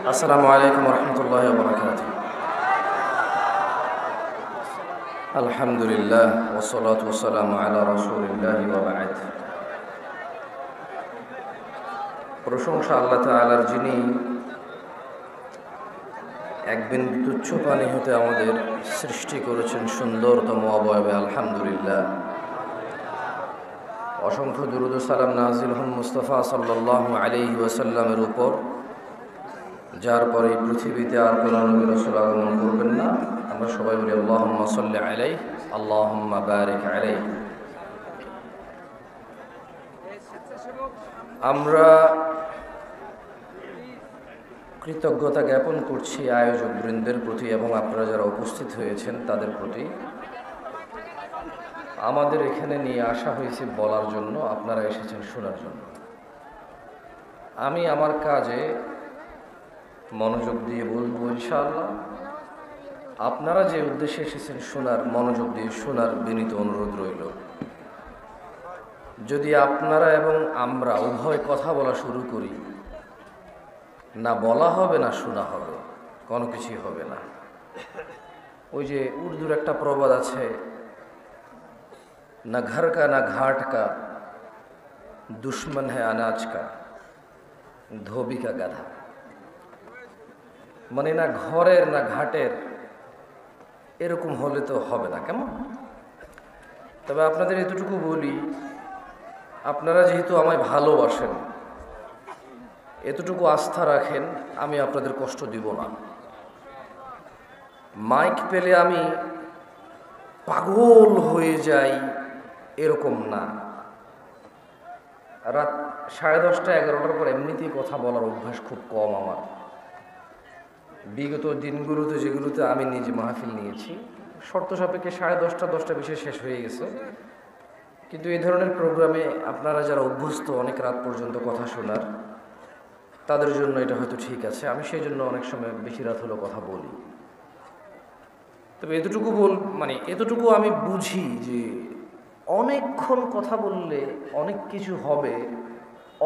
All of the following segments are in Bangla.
আসসালামু আলাইকুম রহমতুল্লাহ বরকাত। আলহামদুলিল্লাহ ওয়াসসালাতু ওয়াসসালামু আলা রাসূলিল্লাহ ওয়া বা'দ। প্রশংসা আল্লাহ তাআলার, যিনি এক বিন্দু তুচ্ছ পানি হতে আমাদের সৃষ্টি করেছেন সুন্দরতম অবয়বে। আলহামদুলিল্লাহ। অসংখ্য দুরূদ ও সালাম নাযিল হন মুস্তাফা সাল্লাল্লাহু আলাইহি ওয়াসাল্লামের উপর, যার পরে পৃথিবীতে আর কোনো নবী রাসূল আগমন করবেন না। আমরা সবাই বলি আল্লাহুম্মা সাল্লি আলাইহি, আল্লাহুম্মা বারিক আলাইহি। আমরা কৃতজ্ঞতা জ্ঞাপন করছি আয়োজক বৃন্দের প্রতি এবং আপনারা যারা উপস্থিত হয়েছেন তাদের প্রতি। আমাদের এখানে নিয়ে আসা হয়েছে বলার জন্য, আপনারা এসেছেন শোনার জন্য। আমি আমার কাজে মনোযোগ দিয়ে বলবো ইনশাআল্লাহ। আপনারা যে উদ্দেশ্যে এসেছেন শোনার, মনোযোগ দিয়ে শোনার বিনীত অনুরোধ রইল। যদি আপনারা এবং আমরা উভয় কথা বলা শুরু করি, না বলা হবে না শোনা হবে, কোনো কিছুই হবে না। ওই যে উর্দুর একটা প্রবাদ আছে, না ঘর কা না ঘাট কা দুশ্মন হ্যায় আনাজ কা, ধোবি কা গাধা। মানে না ঘরের না ঘাটের, এরকম হলে তো হবে না, কেমন? তবে আপনাদের এতটুকু বলি, আপনারা যেহেতু আমায় ভালোবাসেন, এতটুকু আস্থা রাখেন, আমি আপনাদের কষ্ট দিব না। মাইক পেলে আমি পাগল হয়ে যাই এরকম না। রাত 10:30 11টার পর এমনিতেই কথা বলার অভ্যাস খুব কম আমার। বিগত দিনগুলোতে যেগুলোতে আমি নিজে মাহফিল নিয়েছি, শর্ত সাপেক্ষে 10:30 10টা শেষ হয়ে গেছে। কিন্তু এই ধরনের প্রোগ্রামে আপনারা যারা অভ্যস্ত অনেক রাত পর্যন্ত কথা শোনার, তাদের জন্য এটা হয়তো ঠিক আছে। আমি সেই জন্য অনেক সময় বেশি রাত হলেও কথা বলি। তবে এতটুকু আমি বুঝি যে অনেকক্ষণ কথা বললে অনেক কিছু হবে,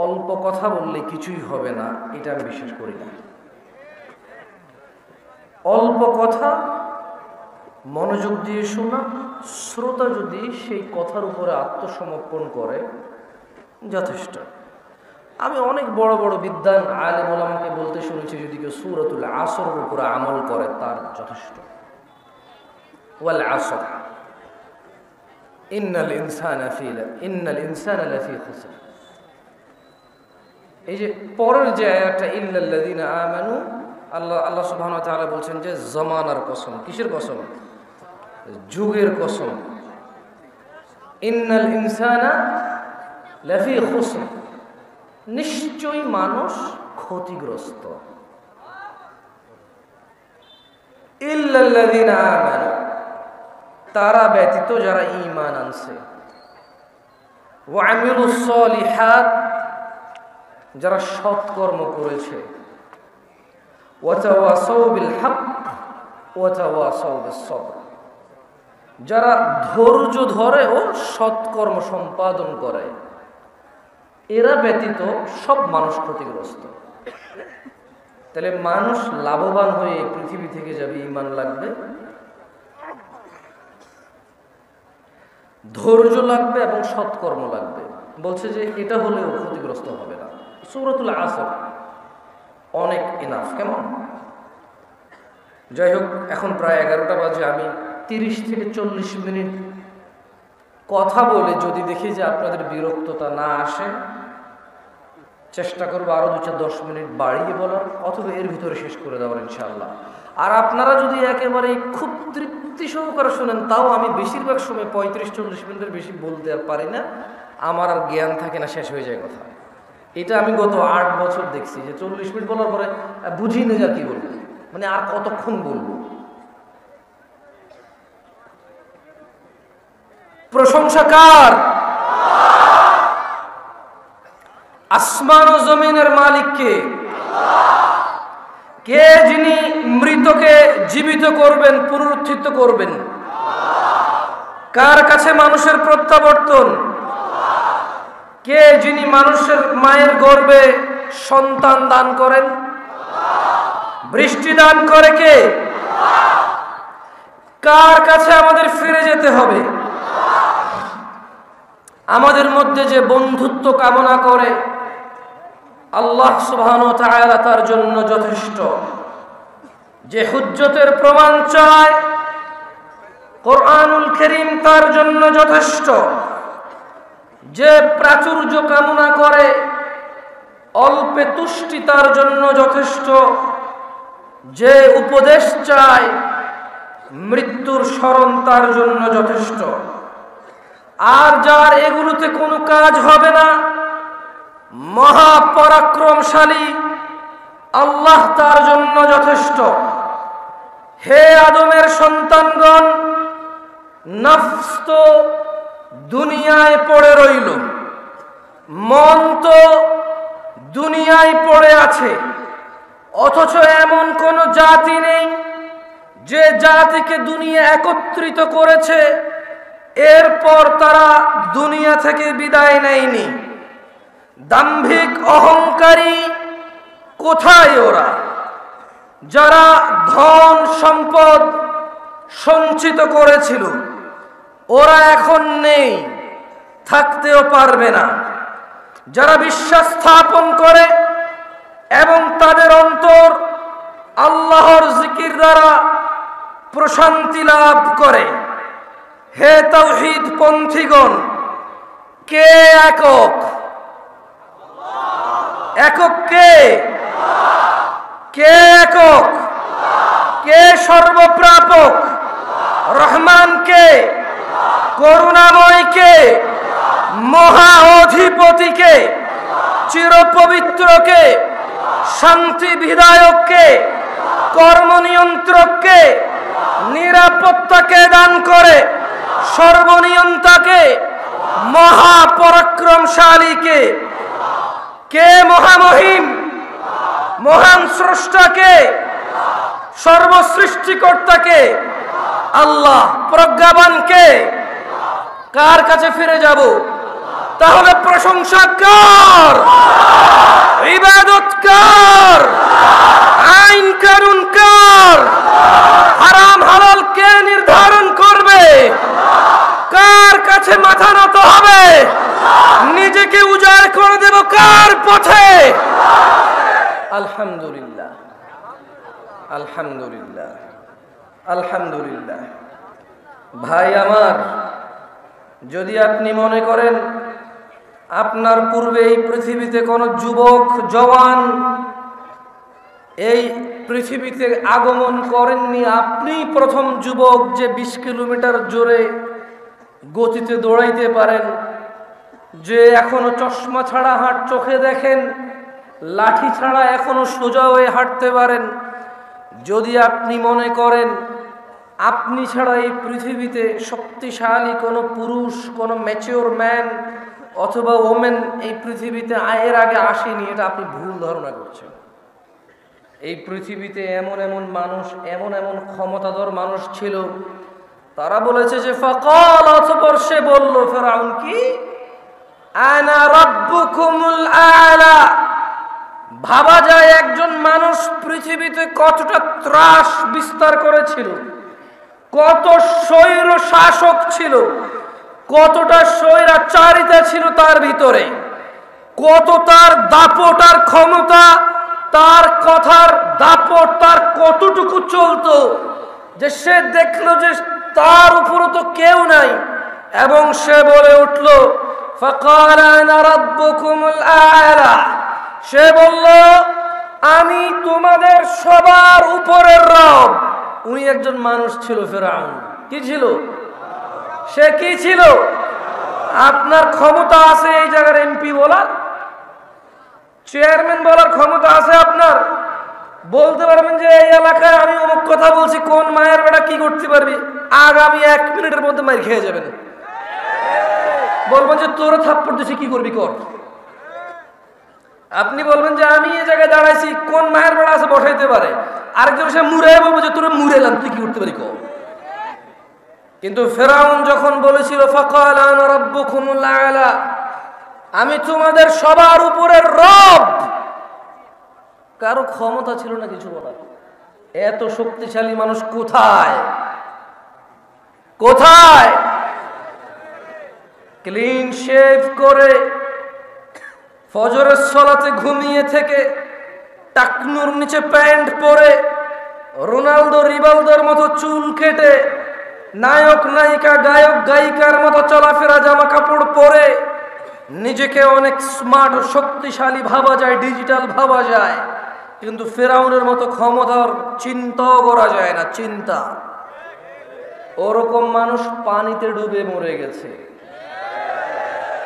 অল্প কথা বললে কিছুই হবে না, এটা আমি বিশ্বাস করি না। অল্প কথা, মনোযোগ দিয়ে শোনা, শ্রোতা যদি সেই কথার উপরে আত্মসমর্পণ করে যথেষ্ট। আমি অনেক বড় বড় বিদ্বান আলেম ওলামাকে বলতে শুনেছি, যদি কেউ সূরাতুল আসরের উপরে আমল করে তার যথেষ্ট। ওয়াল আসর ইন্নাল ইনসানা লাফি খুসর। এই যে পরের যে আয়াতটা, ইল্লাল্লাযীনা আমানু, আল্লাহ সুবহানাহু ওয়া তাআলা বলছেন যে জামানার কসম। কিসের কসম? যুগের কসম। ইন্নাল ইনসানা লাফি খুসর, নিশ্চয়ই মানুষ ক্ষতিগ্রস্ত। ইল্লাল্লাযীনা আমানু, তারা ব্যতীত যারা ঈমান আনছে। ওয়া আমিলুস সলিহাত, যারা সৎকর্ম করেছে। ওয়া তাওয়াসাউ বিল হক ওয়া তাওয়াসাউ বিস সবর, যারা ধৈর্য ধরে ও সৎকর্ম সম্পাদন করে। এরা ব্যতীত সব মানুষ ক্ষতিগ্রস্ত। তাহলে মানুষ লাভবান হয়ে পৃথিবী থেকে যাবে, ঈমান লাগবে, ধৈর্য লাগবে এবং সৎকর্ম লাগবে। বলছে যে এটা হলেও ক্ষতিগ্রস্ত হবে না। সূরাতুল আসর অনেক ইনাফ, কেমন? যাই হোক, এখন প্রায় 11টা বাজে। আমি 30 থেকে 40 মিনিট কথা বলে যদি দেখি যে আপনাদের বিরক্ততা না আসে, চেষ্টা করবো আরো 2-10 মিনিট বাড়িয়ে বলার, অথবা এর ভিতরে শেষ করে দেওয়ার ইনশাআল্লাহ। আর আপনারা যদি একেবারে খুব তৃপ্তি সহকারে শোনেন, তাও আমি বেশিরভাগ সময় 35-40 মিনিটের বেশি বলতে আর পারি না, আমার আর জ্ঞান থাকে না, শেষ হয়ে যায় কথা। এটা আমি গত 8 বছর দেখছি যে 40 মিনিট বলার পরে বুঝি না যা কি বলবো, মানে আর কতক্ষণ বলবো। প্রশংসা কার? আসমান ও জমিনের মালিক কে? কে যিনি মৃতকে জীবিত করবেন, পুনরুত্থিত করবেন? কার কাছে মানুষের প্রত্যাবর্তন? কে যিনি মানুষের মায়ের গর্ভে সন্তান দান করেন? বৃষ্টি দান করে কে? কার কাছে আমাদের ফিরে যেতে হবে? আমাদের মধ্যে যে বন্ধুত্ব কামনা করে আল্লাহ সুবহানাহু ওয়া তাআলা তার জন্য যথেষ্ট। যে হুজ্জতের প্রমাণ চায় কোরআনুল কারীম তার জন্য যথেষ্ট। যে প্রাচুর্য কামনা করে অল্পে তুষ্টি তার জন্য যথেষ্ট। যে উপদেশ চায় মৃত্যুর স্মরণ তার জন্য যথেষ্ট। আর যার এগুলোতে কোনো কাজ হবে না, মহাপরাক্রমশালী আল্লাহ তার জন্য যথেষ্ট। হে আদমের সন্তানগণ, নফস তো দুনিয়ায় পড়ে রইল, মন তো দুনিয়ায় পড়ে আছে, অথচ এমন কোন জাতি নেই যে জাতিকে দুনিয়া একত্রিত করেছে এরপর তারা দুনিয়া থেকে বিদায় নেয়নি। দাম্ভিক অহংকারী কোথায় ওরা? যারা ধন সম্পদ সঞ্চিত করেছিল ওরা এখন নেই, থাকতেও পারবে না। যারা বিশ্বাস স্থাপন করে এবং তাদের অন্তর আল্লাহর জিকির দ্বারা প্রশান্তি লাভ করে, হে তাওহীদ পন্থীগণ, কে একক? একক কে? কে একক? কে সর্বপ্রাপক? রহমান কে? করুণাময় কে? মহা অধিপতি কে? চিরপবিত্র কে? শান্তি বিধায়ক কে? কর্মনিয়ন্ত্রক কে? নিরাপত্তাকে দান করে সর্বনিয়ন্তাকে? মহাপরাক্রমশালী কে? কে মহামহিম? মহান স্রষ্টাকে? সর্বসৃষ্টিকর্তাকে? আল্লাহ। প্রজ্ঞাবান কে? কার কাছে ফিরে যাব? তাহলে প্রশংসা কার? ইবাদত কার? আইন কানুন কার? হারাম হালাল কে নির্ধারণ করবে? কার কাছে মাথা নত হবে? নিজেকে উজাড় করে দেব কার পথে? আলহামদুলিল্লাহ, আলহামদুলিল্লাহ, আলহামদুলিল্লাহ। ভাই আমার, যদি আপনি মনে করেন আপনার পূর্বে এই পৃথিবীতে কোনো যুবক জওয়ান এই পৃথিবীতে আগমন করেননি, আপনি প্রথম যুবক যে 20 কিলোমিটার জোরে গতিতে দৌড়াইতে পারেন, যে এখনো চশমা ছাড়া চোখে দেখেন, লাঠি ছাড়া এখনো সোজা হয়ে হাঁটতে পারেন, যদি আপনি মনে করেন আপনি ছাড়া এই পৃথিবীতে শক্তিশালী কোনো পুরুষ, কোনো ম্যাচিওর ম্যান অথবা ওমেন এই পৃথিবীতে এর আগে আসেনি, এটা আপনি ভুল ধারণা করছেন। এই পৃথিবীতে এমন এমন মানুষ, এমন এমন ক্ষমতাধর মানুষ ছিল, তারা বলেছে যে ফাকাল, অতঃপর সে বলল, ফেরাউন কি, আনা রাব্বুকুমুল আ'লা। ভাবা যায় একজন মানুষ পৃথিবীতে কতটা ত্রাস বিস্তার করেছিল, কত স্বৈর শাসক ছিল, কতটা স্বৈরাচারিতা ছিল তার ভিতরে, কত তার দাপট আর ক্ষমতা, তার কথার দাপট তার কতটুকু চলতো যে সে দেখলো যে তার উপরও তো কেউ নাই, এবং সে বলে উঠল ফাকাল আনা রাব্বুকুমুল আ'লা। সে বলল আমি তোমাদের সবার উপরের রব। উনি একজন মানুষ ছিল, ফেরাউন। কি ছিল সে? কি ছিল? আপনার ক্ষমতা আছে এই জায়গার এমপি বলার, চেয়ারম্যান বলার ক্ষমতা আছে আপনার? বলতে পারবেন যে এই এলাকায় আমি অমুক কথা বলছি, কোন মায়ের বেটা কি করতে পারবি? আগামী 1 মিনিটের মধ্যে মাইর খেয়ে যাবেন। বলবেন যে তোর থাপ্পড় দিছি, কি করবি কর। আপনি বলবেন যে আমি এই জায়গায় দাঁড়াইছি, কোন মায়ের বেড়া আছে বসাইতে পারে? আরেকজন সে মুড়ে বলবো যে তোর মুড়েলাম, তুই কি করতে পারি কর। কিন্তু ফেরাউন যখন বলেছিল ফাকাল আনা রাব্বুকুমুল আ'লা, আমি তোমাদের সবার উপরের রব, কারো ক্ষমতা ছিল না কিছু বলার। এত শক্তিশালী মানুষ কোথায় কোথায়? ক্লিন শেভ করে ফজরের সালাতে ঘুমিয়ে থেকে টাকনুর নিচে প্যান্ট পরে রোনালদো রিভালদোর মতো চুল কেটে নায়ক নায়িকা গায়ক গায়িকার মতো চলাফেরা জামা কাপড় পরে নিজেকে অনেক স্মার্ট শক্তিশালী ভাবা যায়, ডিজিটাল ভাবা যায়, কিন্তু ফেরাউনের মতো ক্ষমতার চিন্তাও করা যায় না। চিন্তা ওরকম মানুষ পানিতে ডুবে মরে গেছে।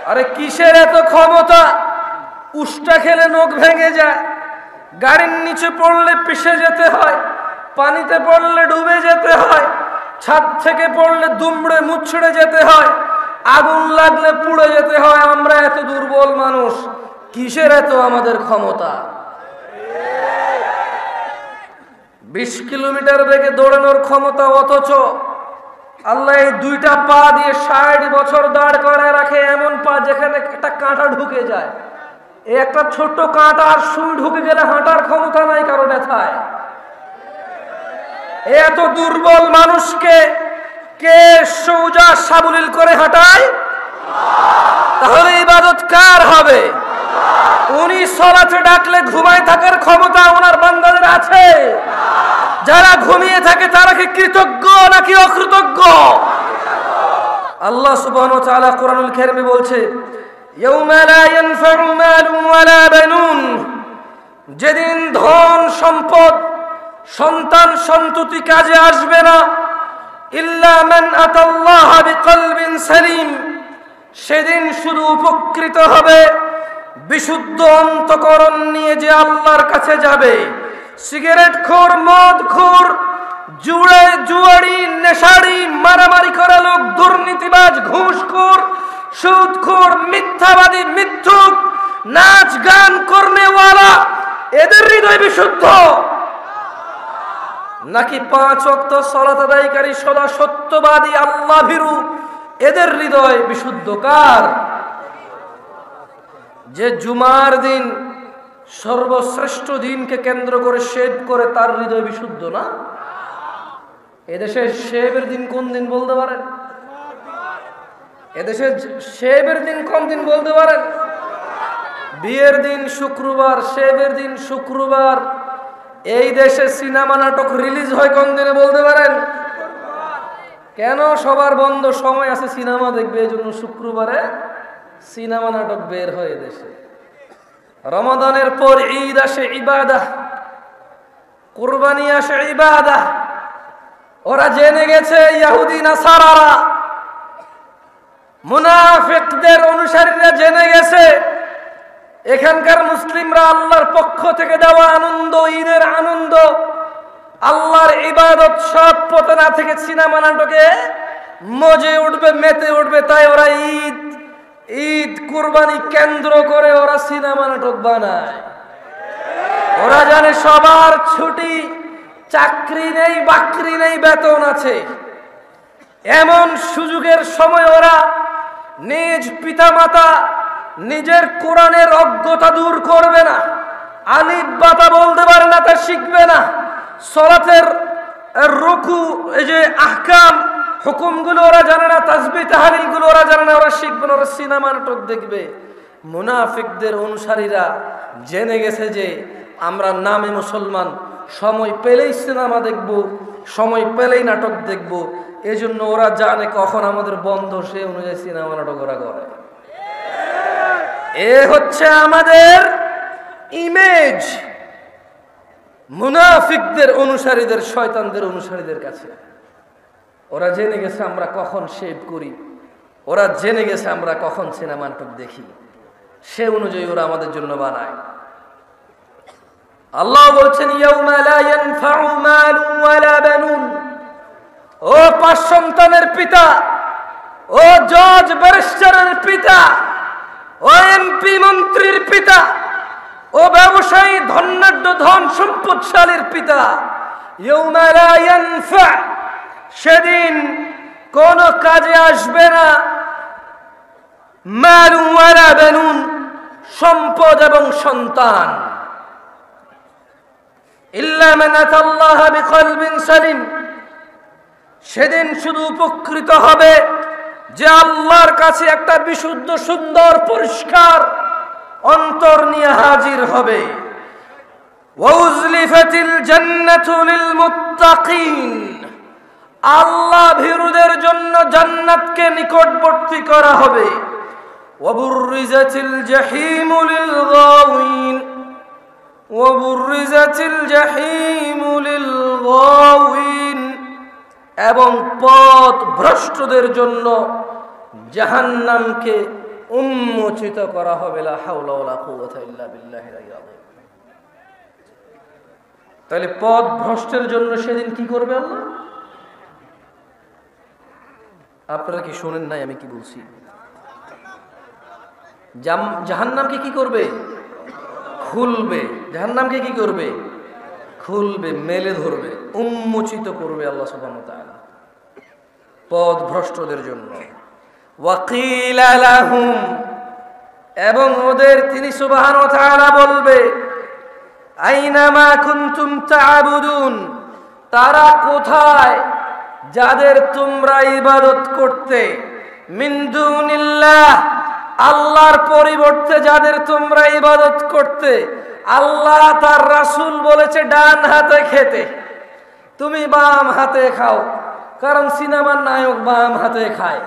আরে কিসের এত ক্ষমতা? উষ্টা খেলে নখ ভেঙে যায়, গাড়ির নিচে পড়লে পিষে যেতে হয়, পানিতে পড়লে ডুবে যেতে হয়, ছাদ থেকে পড়লে দুমড়ে মুচড়ে যেতে হয়, আগুন লাগলে পুড়ে যেতে হয়। আমরা এত দুর্বল মানুষ, কিসের এত আমাদের ক্ষমতা? 20 কিলোমিটার বেগে দৌড়ানোর ক্ষমতা, অথচ আল্লাহ এই দুইটা পা দিয়ে 60 বছর দাঁড় করে রাখে, এমন পা যেখানে একটা কাঁটা ঢুকে যায়। এই একটা ছোট্ট কাঁটা আর সুই ঢুকে গেলে হাঁটার ক্ষমতা নাই কারো ব্যথায়। এত দুর্বল মানুষকে কে সোজা সাবলীল করে হাঁটায়? তাহলে ইবাদত কার হবে? উনি সালাতে ডাকলে ঘুমায় থাকার ক্ষমতা ওনার বান্দাদের আছে। যারা ঘুমিয়ে থাকে তারা কি কৃতজ্ঞ নাকি অকৃতজ্ঞ? আল্লাহ সুবহানাহু ওয়া তাআলা কোরআনুল কারীমে বলছে, ইয়াউমা লা ইয়ানফাউ মালুন ওয়ালা বানুন, যেদিন ধন সম্পদ সন্তান সন্ততি কাজে আসবে না, ইল্লা মান আতাল্লাহ বিকলবিন সালিম, সেদিন শুধু উপকৃত হবে বিশুদ্ধ অন্তঃকরণ নিয়ে যে আল্লাহর কাছে যাবে। সিগারেট খোর, মদ খোর, জুয়ারি, নেশাড়ি, মারামারি করা লোক, দুর্নীতিবাজ, ঘুষখোর, সুদখোর, মিথ্যাবাদী, মিথ্যুক, নাচ গান করনেওয়ালা, এদের হৃদয় বিশুদ্ধ নাকি 5 ওয়াক্ত সালাত আদায়কারী সদা সত্যবাদী আল্লাহ ভীরু, এদের হৃদয় বিশুদ্ধ? কার? যে জুমার দিন সর্বশ্রেষ্ঠ দিনকে কেন্দ্র করে শেভ করে, তার হৃদয় বিশুদ্ধ না? এদেশে শেভের দিন কোন দিন বলতে পারেন? এদেশে শেভের দিন কোন দিন বলতে পারেন? বিয়ের দিন শুক্রবার, শেভের দিন শুক্রবার। এই দেশে সিনেমা নাটক রিলিজ হয় কোন দিনে বলতে পারেন? কেন? সবার বন্ধ সময় আছে, সিনেমা দেখবে, এই জন্য শুক্রবারে সিনেমা নাটক বের হয় দেশে। রমাদানের পর ঈদ আসে, ইবাদা, কুরবানি আসে, ইবাদা। ওরা জেনে গেছে, ইহুদি নাসারারা, মুনাফিকদের অনুসারীরা জেনে গেছে এখানকার মুসলিমরা আল্লাহর পক্ষ থেকে দেওয়া আনন্দ, ঈদের আনন্দ, আল্লাহর ইবাদত সব পতনা থেকে সিনেমা নাটকে মজে উঠবে, মেতে উঠবে। তাই ওরা ঈদ কুরবানি কেন্দ্র করে ওরা সিনেমা নাটক বানায়। ওরা জানে সবার ছুটি, চাকরি নেই, বাকরি নেই, বেতন আছে। এমন সুযোগের সময় ওরা নিজ পিতামাতা, নিজের কোরআনের অজ্ঞতা দূর করবে না, আলিফ বাতা বলতে পারে না তা শিখবে না, সালাতের রুকু, এই যে আহকাম হুকুমগুলো ওরা জানে না, তাসবিহ তাহলিলগুলো ওরা জানে না, ওরা শিখবে না, ওরা সিনেমা নাটক দেখবে। মুনাফিকদের অনুসারীরা জেনে গেছে যে আমরা নামে মুসলমান, সময় পেলেই সিনেমা দেখব, সময় পেলেই নাটক দেখব, এজন্য ওরা জানে কখন আমাদের বন্ধ, সে অনুযায়ী সিনেমা নাটক ওরা করে। এ হচ্ছে আমাদের ইমেজ মুনাফিকদের অনুসারীদের, শয়তানদের অনুসারীদের কাছে। ওরা জেনে গেছে আমরা কখন শেভ করি, ওরা জেনে গেছে আমরা কখন সিনেমা নাটক দেখি, সে অনুযায়ী ওরা আমাদের জন্য বানায়। আল্লাহ বলছেন, ইয়াউমা লা ইয়ানফাউ মালুন ওয়ালা বানুন, ও 5 সন্তানের পিতা, ও জজ ব্যারিস্টারের পিতা, ও এমপি মন্ত্রীর পিতা, ও ব্যবসায়ী ধনাঢ্য ধন সম্পদশালীর পিতা, ইয়াউমা লা ইয়ানফা, সেদিন কোন কাজে আসবে না, মালুন ওয়ালা বানুন, সম্পদ এবং সন্তান। ইল্লা মান আতাল্লাহ বিকলবিন সালিম, সেদিন শুধু উপকৃত হবে যে আল্লাহর কাছে একটা বিশুদ্ধ সুন্দর পরিষ্কার অন্তর নিয়ে হাজির হবে। ওয়াউজলিফাতিল জান্নাতু লিল মুত্তাকিন, আল্লাহ ভীরুদের জন্য জান্নাতকে নিকটবর্তী করা হবে। ওয়াবুররিজাতিল জাহিমু লিল গাওয়িন, ওয়াবুররিজাতিল জাহিমু লিল গাওয়িন, এবং পথ ভ্রষ্টদের জন্য জাহান্নামকে উন্মোচিত করা হবে। লা হাওলা ওয়ালা কুওয়াতা ইল্লা বিল্লাহিল আলিয়্যিল আযীম। তাহলে পথ ভ্রষ্টের জন্য সেদিন কি করবে আল্লাহ? আপনারা কি শোনেন নাই আমি কি বলছি? জাহান্নামকে কি করবে? খুলবে। জাহান্নামকে কি করবে? খুলবে, মেলে ধরবে, উন্মোচিত করবে আল্লাহ সুবহানাহু ওয়া তাআলা পথ ভ্রষ্টদের জন্য। ওয়াকিলা লাহুম, এবং ওদের তিনি সুবহানাহু ওয়া তাআলা বলবে, আইনামা কুনতুম তা'বুদুন, তারা কোথায় যাদের তোমরা ইবাদত করতে, মিন দুনিল্লাহ, আল্লাহর পরিবর্তে যাদের তোমরা ইবাদত করতে। আল্লাহ তার রাসূল বলেছে ডান হাতে খেতে, তুমি বাম হাতে খাও, কারণ সিনেমার নায়ক বাম হাতে খায়।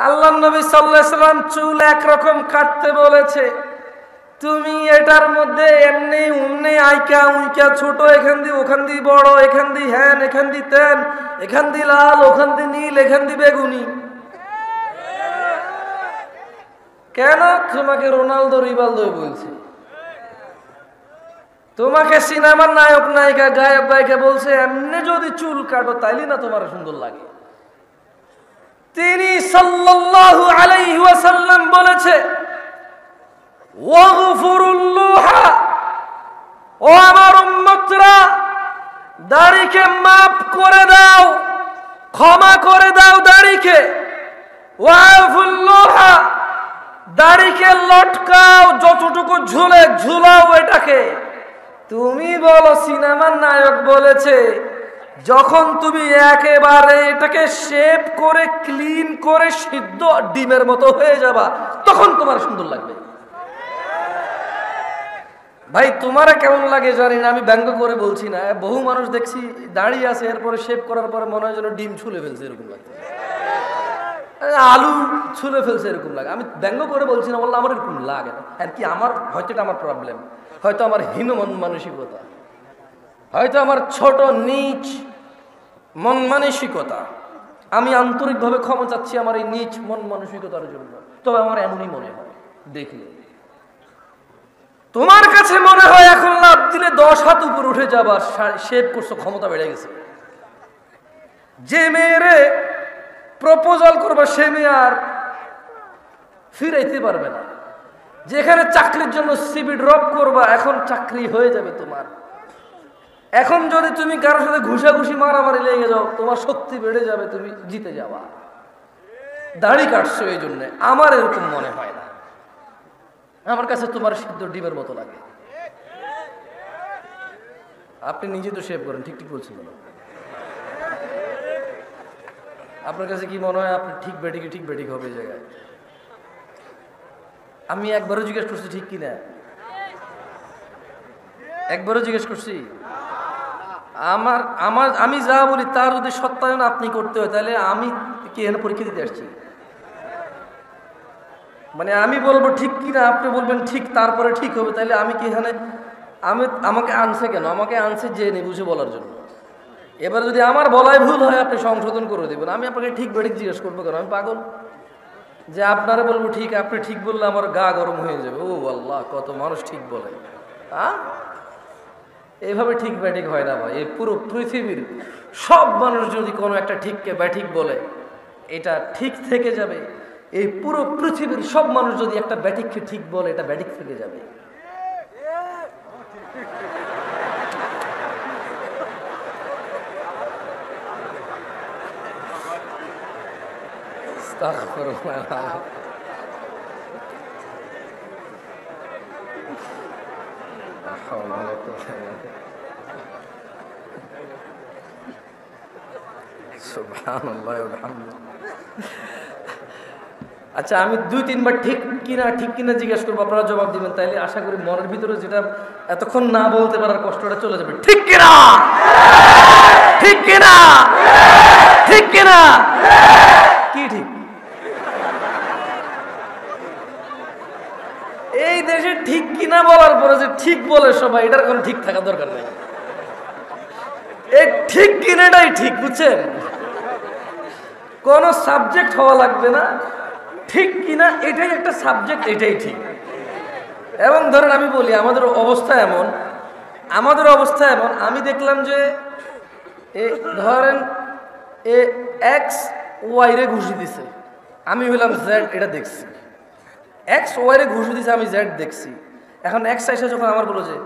আল্লাহ নবী সাল্লাল্লাহু আলাইহি ওয়াসাল্লাম চুল একরকম কাটতে বলেছে, তুমি এটার মধ্যে এমনি উমনি আইকা উইকা ছোট, এখান দিয়ে ওখান দিয়ে বড়, এখান দিয়ে হ্যান এখান দিয়ে তেন, এখান দিয়ে লাল ওখান দিয়ে নীল এখান দিয়ে বেগুনি। কেন? তোমাকে রোনালদো রিভালদো বলছে, তোমাকে সিনেমার নায়ক নায়িকা গায়ক গায়িকা বলছে এমনি যদি চুল কাটো তাইলে না তোমার সুন্দর লাগে। তিনি সাল্লাল্লাহু আলাইহি ওয়াসাল্লাম বলেছে, ওয়াগফিরুল্লাহ, ও আমার উম্মতরা, দাড়িকে মাফ করে দাও, ক্ষমা করে দাও দাড়িকে। ওয়াফুল্লাহ, দাড়িকে লটকাও, যতটুকু ঝুলে ঝুলাও এটাকে। তুমি বলো সিনেমার নায়ক বলেছে, যখন তুমি একেবারে এটাকে শেপ করে ক্লিন করে সিদ্ধ ডিমের মতো হয়ে যাবা তখন তোমার সুন্দর লাগবে। ভাই তোমারা কেমন লাগে জানি না, আমি ব্যঙ্গ করে বলছি না। বহু মানুষ দেখছি দাঁড়িয়ে আছে, এরপরে শেপ করার পরে মনে হয় যেন ডিম ছুলে ফেলছে এরকম লাগে, আলু ছুলে ফেলছে এরকম লাগে। আমি ব্যঙ্গ করে বলছি না, বললাম আমার এরকম লাগে না। আর কি আমার হয়তো এটা আমার প্রবলেম, হয়তো আমার হীন মন মানসিকতা, হয়তো আমার ছোট নীচ মন মানসিকতা। আমি আন্তরিকভাবে ক্ষমা চাচ্ছি আমার এই নীচ মন মানসিকতার জন্য। তবে আমার এমনই মনে হয়, দেখলে তোমার কাছে মনে হয় এখন লাভ দিলে 10 হাত উপর উঠে যাবার শেপ করছো, ক্ষমতা বেড়ে গেছে। যে মেয়েরে প্রপোজাল করবা সে মেয়ে আর ফিরাইতে পারবে না। যেখানে চাকরির জন্য সিভি ড্রপ করবা এখন চাকরি হয়ে যাবে তোমার। এখন যদি তুমি কারোর সাথে ঘুষাঘুষি মারামারি লেগে যাও তোমার শক্তি বেড়ে যাবে, তুমি জিতে যাবা। দাড়ি কাটছো এই জন্যে। আমার এরকম মনে হয় না, আমার কাছে তোমার সিদ্ধ ডিমের মতো লাগে। আপনি নিজে তো শেভ করেন, ঠিক ঠিক বলছেন। আপনার কাছে কি মনে হয় আপনি ঠিক বেঠিক হবে এই জায়গায়? আমি একবারও জিজ্ঞেস করছি ঠিক কিনা, একবারও জিজ্ঞেস করছি। আমি যা বলি তার যদি সত্যায়ন আপনি করতে হয় তাহলে আমি কি এখানে পরীক্ষা দিতে আসছি? মানে আমি বলবো ঠিক কিনা, আপনি বলবেন ঠিক, তারপরে ঠিক হবে, তাহলে আমি কি এখানে আমাকে আনছে কেন? আমাকে আনছে জেনে বুঝে বলার জন্য। এবার যদি আমার বলাই ভুল হয় আপনি সংশোধন করে দেবেন। আমি আপনাকে ঠিক বেঠিক জিজ্ঞেস করবো কেন? আমি পাগল যে আপনারা বলবো ঠিক, আপনি ঠিক বললে আমার গা গরম হয়ে যাবে। ও আল্লাহ, কত মানুষ ঠিক বলে। এইভাবে ঠিক ব্যাঠিক হয় না ভাই। এই পুরো পৃথিবীর সব মানুষ যদি কোনো একটা ঠিককে ব্যাঠিক বলে এটা ঠিক থেকে যাবে। এই পুরো পৃথিবীর সব মানুষ যদি একটা ব্যাঠিককে ঠিক বলে এটা ব্যাঠিক থেকে যাবে। সুবহানাল্লাহ ওয়া বিহামদিহি। আচ্ছা, আমি 2-3 বার ঠিক কিনা জিজ্ঞেস করবো, আপনারা জবাব দিবেন, তাইলে আশা করি মনের ভিতরে যেটা এতক্ষণ না বলতে পারার কষ্টটা চলে যাবে। ঠিক কিনা? ঠিক কিনা? ঠিক কিনা? কি ঠিক? এই দেশে ঠিক কিনা বলার পরে যে ঠিক বলে সবাই, এটার কোনো ঠিক থাকা দরকার নেই। এই ঠিক কিনাটাই ঠিক, বুঝছেন? কোন সাবজেক্ট হওয়া লাগবে না, ঠিক কিনা এটাই একটা সাবজেক্ট, এটাই ঠিক। এবং ধরেন আমি বলি, আমাদের অবস্থা এমন, আমি দেখলাম যে ধরেন এক্স ওয়াই রে ঘুষি দিছে, আমি হইলাম জেড, এটা দেখছি। এক্স ওয়াই রে ঘুষি দিছে, আমি জেড দেখছি। এখন এক্স এসে যখন আমার বলো যে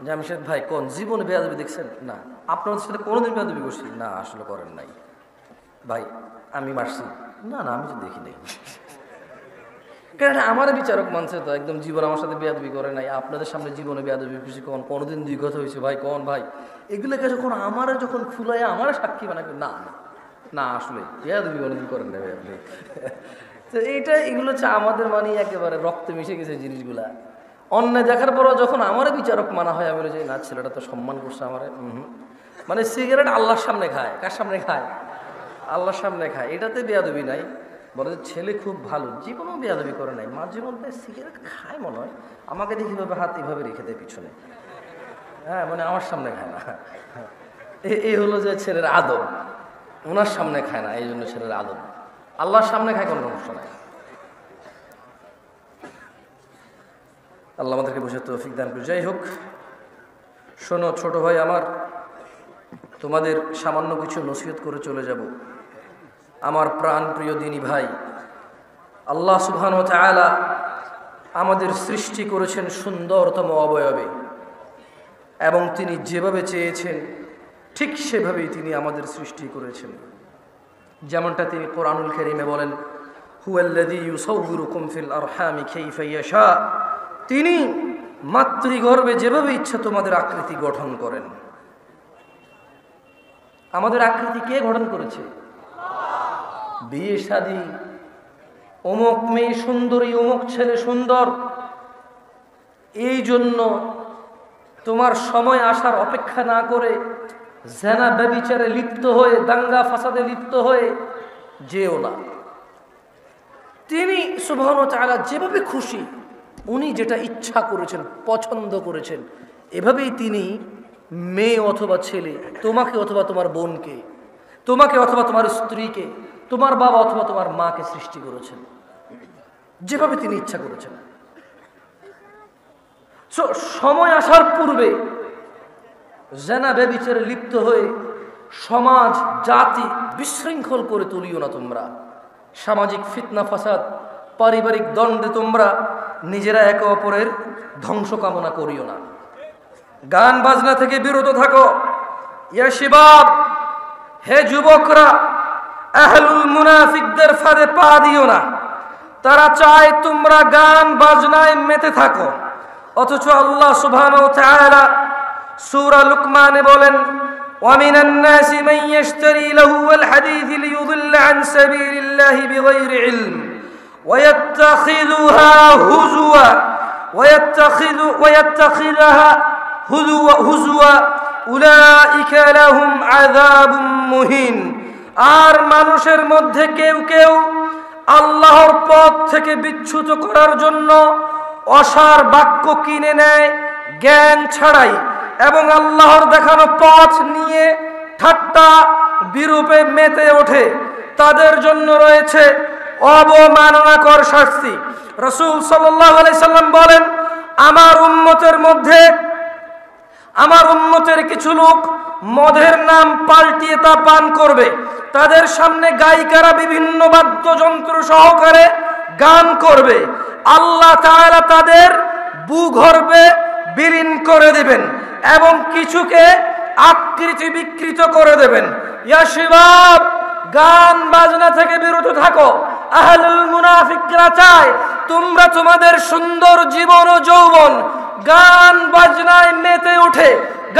জামশেদ ভাই কোন জীবনে বেয়াদবি দেখছেন? না। আপনাদের সাথে কোনোদিন বেয়াদবি করছি? না, আসলে করেন নাই। ভাই আমি মারছি? না, আমি তো দেখি নাই। কারণ আমার বিচারক মানছে তো একদম জীবন আমার সাথে বেয়াদবি করে নাই। আপনাদের সামনে জীবনে বেয়াদবি খুশি কোনোদিন 2 কথা হয়েছে ভাই? কোন ভাই? এগুলোকে যখন ফুলাই আমার সাক্ষী বানাবে, না আসলে বেয়াদবি কোনোদিন করেন না ভাই আপনি। তো এগুলো হচ্ছে আমাদের মানে একেবারে রক্তে মিশে গেছে জিনিসগুলা। অন্যায় দেখার পরও যখন আমার বিচারক মানা হয়, আমি বলি যে না, ছেলেটা তো সম্মান করছে আমারে। মানে সিগারেট আল্লাহর সামনে খায়। কার সামনে খায়? আল্লাহর সামনে খায়। এটাতে বেয়াদবি নাই। বলে যে ছেলে খুব ভালো, জীবনেও বেয়াদবি করে নাই, মাঝে মধ্যে সিগারেট খায় মনে হয়, আমাকে দেখি ভাবে হাত এইভাবে রেখে দেয় পিছনে। হ্যাঁ, মানে আমার সামনে খায় না। এই হলো যে ছেলের আদব। ওনার সামনে খায় না, এই জন্য ছেলের আদব। আল্লাহর সামনে খায়, কোনো সমস্যা নাই। আল্লাহ আমাদেরকে বুঝে তৌফিক দান করুন। যাই হোক, শোনো ছোট ভাই আমার, তোমাদের সামান্য কিছু নসিহত করে চলে যাব। আমার প্রাণ প্রিয় দিনী ভাই, আল্লাহ সুবহানাহু ওয়া তাআলা আমাদের সৃষ্টি করেছেন সুন্দরতম অবয়বে, এবং তিনি যেভাবে চেয়েছেন ঠিক সেভাবেই তিনি আমাদের সৃষ্টি করেছেন। যেমনটা তিনি কোরআনুল কারীমে বলেন, হুয়াল্লাযী ইউসাউবিরুকুম ফিল আরহামি কাইফা ইয়াশা, তিনি মাতৃগর্ভে যেভাবে ইচ্ছা তোমাদের আকৃতি গঠন করেন। আমাদের আকৃতি কে গঠন করেছে? বিয়ে শাদী, অমুক মেয়ে সুন্দরী, অমুক ছেলে সুন্দর, এই জন্য তোমার সময় আসার অপেক্ষা না করে জেনা ব্যভিচারে লিপ্ত হয়ে, দাঙ্গা ফাসাদে লিপ্ত হয়ে যেও না। তিনি সুবহানাহু ওয়া তাআলা যেভাবে খুশি, উনি যেটা ইচ্ছা করেছেন, পছন্দ করেছেন, এভাবেই তিনি মেয়ে অথবা ছেলে, তোমাকে অথবা তোমার বোনকে, তোমাকে অথবা তোমার স্ত্রীকে, তোমার বাবা অথবা তোমার মাকে সৃষ্টি করেছেন, যেভাবে তিনি ইচ্ছা করেছেন। সময় আসার পূর্বে জেনা ব্যভিচারে লিপ্ত হয়ে সমাজ জাতি বিশৃঙ্খল করে তুলিও না তোমরা। সামাজিক ফিতনা ফাসাদ, পারিবারিক দ্বন্দ্বে তোমরা নিজেরা একে অপরের ধ্বংস কামনা করিও না। গান বাজনা থেকে বিরত থাকো। ইয়া শিবাব, হে যুবকরা, আহলুল মুনাফিকদের ফাঁদে পা দিও না। তারা চায় তোমরা গান বাজনায় মেতে থাকো, অথচ আল্লাহ সুবহানাহু ওয়া তাআলা সূরা লুকমানে বলেন, ওয়া মিনান নাসি মান ইয়াশতারি লাহুল হাদীস লিয়ুদিল্লা আন সাবিলিল্লাহি বিগাইরি ইলম ওয়া ইয়াত্তাখিযুহা হুজুয়া হুজুয়া উলাইকা লাহুম আযাবুম মুহিন। আর মানুষের মধ্যে কেউ কেউ আল্লাহর পথ থেকে বিচ্যুত করার জন্য অসার বাক্য কিনে নেয় জ্ঞান ছাড়াই, এবং আল্লাহর দেখানো পথ নিয়ে ঠাট্টা বিরূপে মেতে ওঠে। তাদের জন্য রয়েছে অবমাননাকর শাস্তি। রাসূল সাল্লাল্লাহু আলাইহি সাল্লাম বলেন, আমার উম্মতের কিছু লোক মদের নাম পাল্টিয়ে তা পান করবে। তাদের সামনে গায়িকারা বিভিন্ন বাদ্যযন্ত্র সহকারে গান করবে। আল্লাহ তাআলা তাদের ভূগর্ভে বিলীন করে দেবেন এবং কিছুকে আকৃতি বিকৃত করে দেবেন। ইয়া শিবাব, গান বাজনা থেকে বিরত থাকো। আহলুল মুনাফিকরা চায় তোমরা তোমাদের সুন্দর জীবন ও যৌবন গান বাজনায় মেতে উঠে,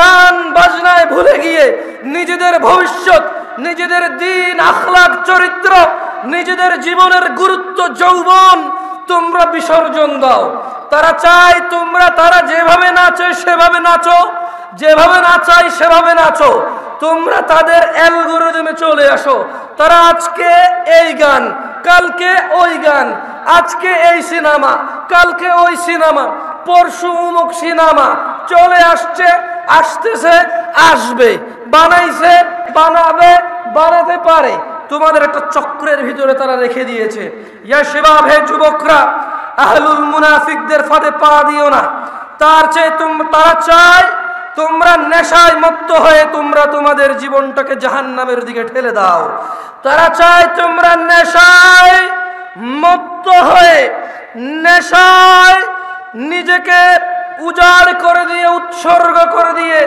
গান বাজনায় ভুলে গিয়ে নিজেদের ভবিষ্যৎ, নিজেদের দিন, আখলাক, চরিত্র, নিজেদের জীবনের গুরুত্ব, যৌবন তোমরা বিসর্জন দাও। তারা চায় তোমরা, তারা যেভাবে নাচে সেভাবে নাচো, যেভাবে নাচাই সেভাবে নাচো। তোমরা তাদের অ্যালগরিদমে চলে আসো। তারা আজকে এই গান, কালকে ওই গান, আজকে এই সিনেমা, কালকে ওই সিনেমা, পরশু অমুক সিনেমা চলে আসছে, আসতেছে, আসবে, বানাইছে, বানাবে, বানাতে পারে। তোমাদের একটা চক্রের ভিতরে তারা রেখে দিয়েছে। ইয়া শিবাব, হে যুবকরা, আহলুল মুনাফিকদের ফাঁদে পা দিও না। তারা চায় তোমরা নেশায় মত্ত হয়ে তোমরা তোমাদের জীবনটাকে জাহান্নামের দিকে ঠেলে দাও। তারা চায় তোমরা নেশায় মত্ত হয়ে, নেশায় নিজেকে উজাড় করে দিয়ে, উৎসর্গ করে দিয়ে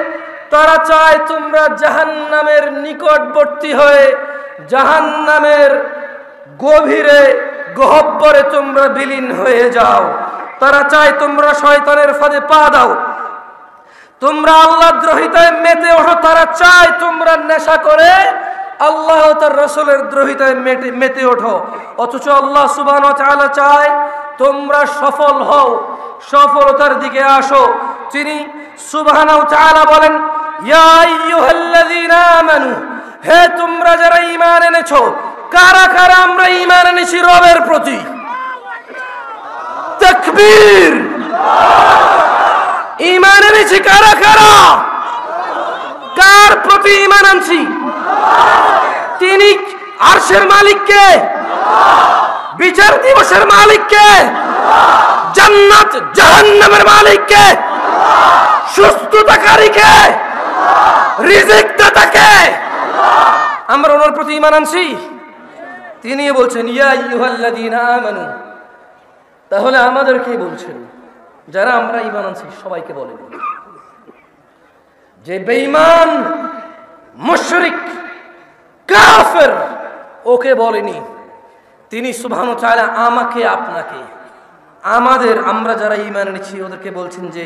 তারা চায় তোমরা জাহান্নামের নিকটবর্তী হয়ে, জাহান্নামের গভীরে, গহ্বরে তোমরা বিলীন হয়ে যাও। তারা চায় তোমরা শয়তানের ফাঁদে পা দাও, তোমরা আল্লাহ দ্রোহিতায় মেতে ওঠো। তারা চায় তোমরা নেশা করে আল্লাহ তার রাসূলের দ্রোহিতায় মেতে ওঠো। অথচ আল্লাহ সুবহানাহু ওয়া তাআলা চায় তোমরা সফল হও, সফলতার দিকে আসো। তিনি সুবহানাহু ওয়া তাআলা বলেন, ইয়া আইয়ুহাল্লাযীনা আমানু, হে তোমরা যারা ঈমান এনেছো। কারা কারা আমরা ঈমান এনেছি রবের প্রতি? তাকবীর! ঈমান এনেছি কারা কারা? কার প্রতি ঈমান আনছি? তিনি আরশের মালিককে, বিচার দিবসের মালিককে, জান্নাত জাহান্নামের মালিককে, সুস্থতাকারীকে, রিজিক দাতাকে আমরা ওনার প্রতি ঈমান আনছি। তিনি বলছেন ইয়া আইয়ুহাল্লাযীনা আমানু। তাহলে আমাদেরকে বলছেন, যারা আমরা ঈমান আনছি সবাইকে বলেন। যে বেঈমান, মুশরিক, কাফের, ওকে বলেনি। তিনি সুবহানাহু ওয়া তাআলা আমাকে, আপনাকে, আমাদের, আমরা যারা ঈমান এনেছি ওদেরকে বলছেন যে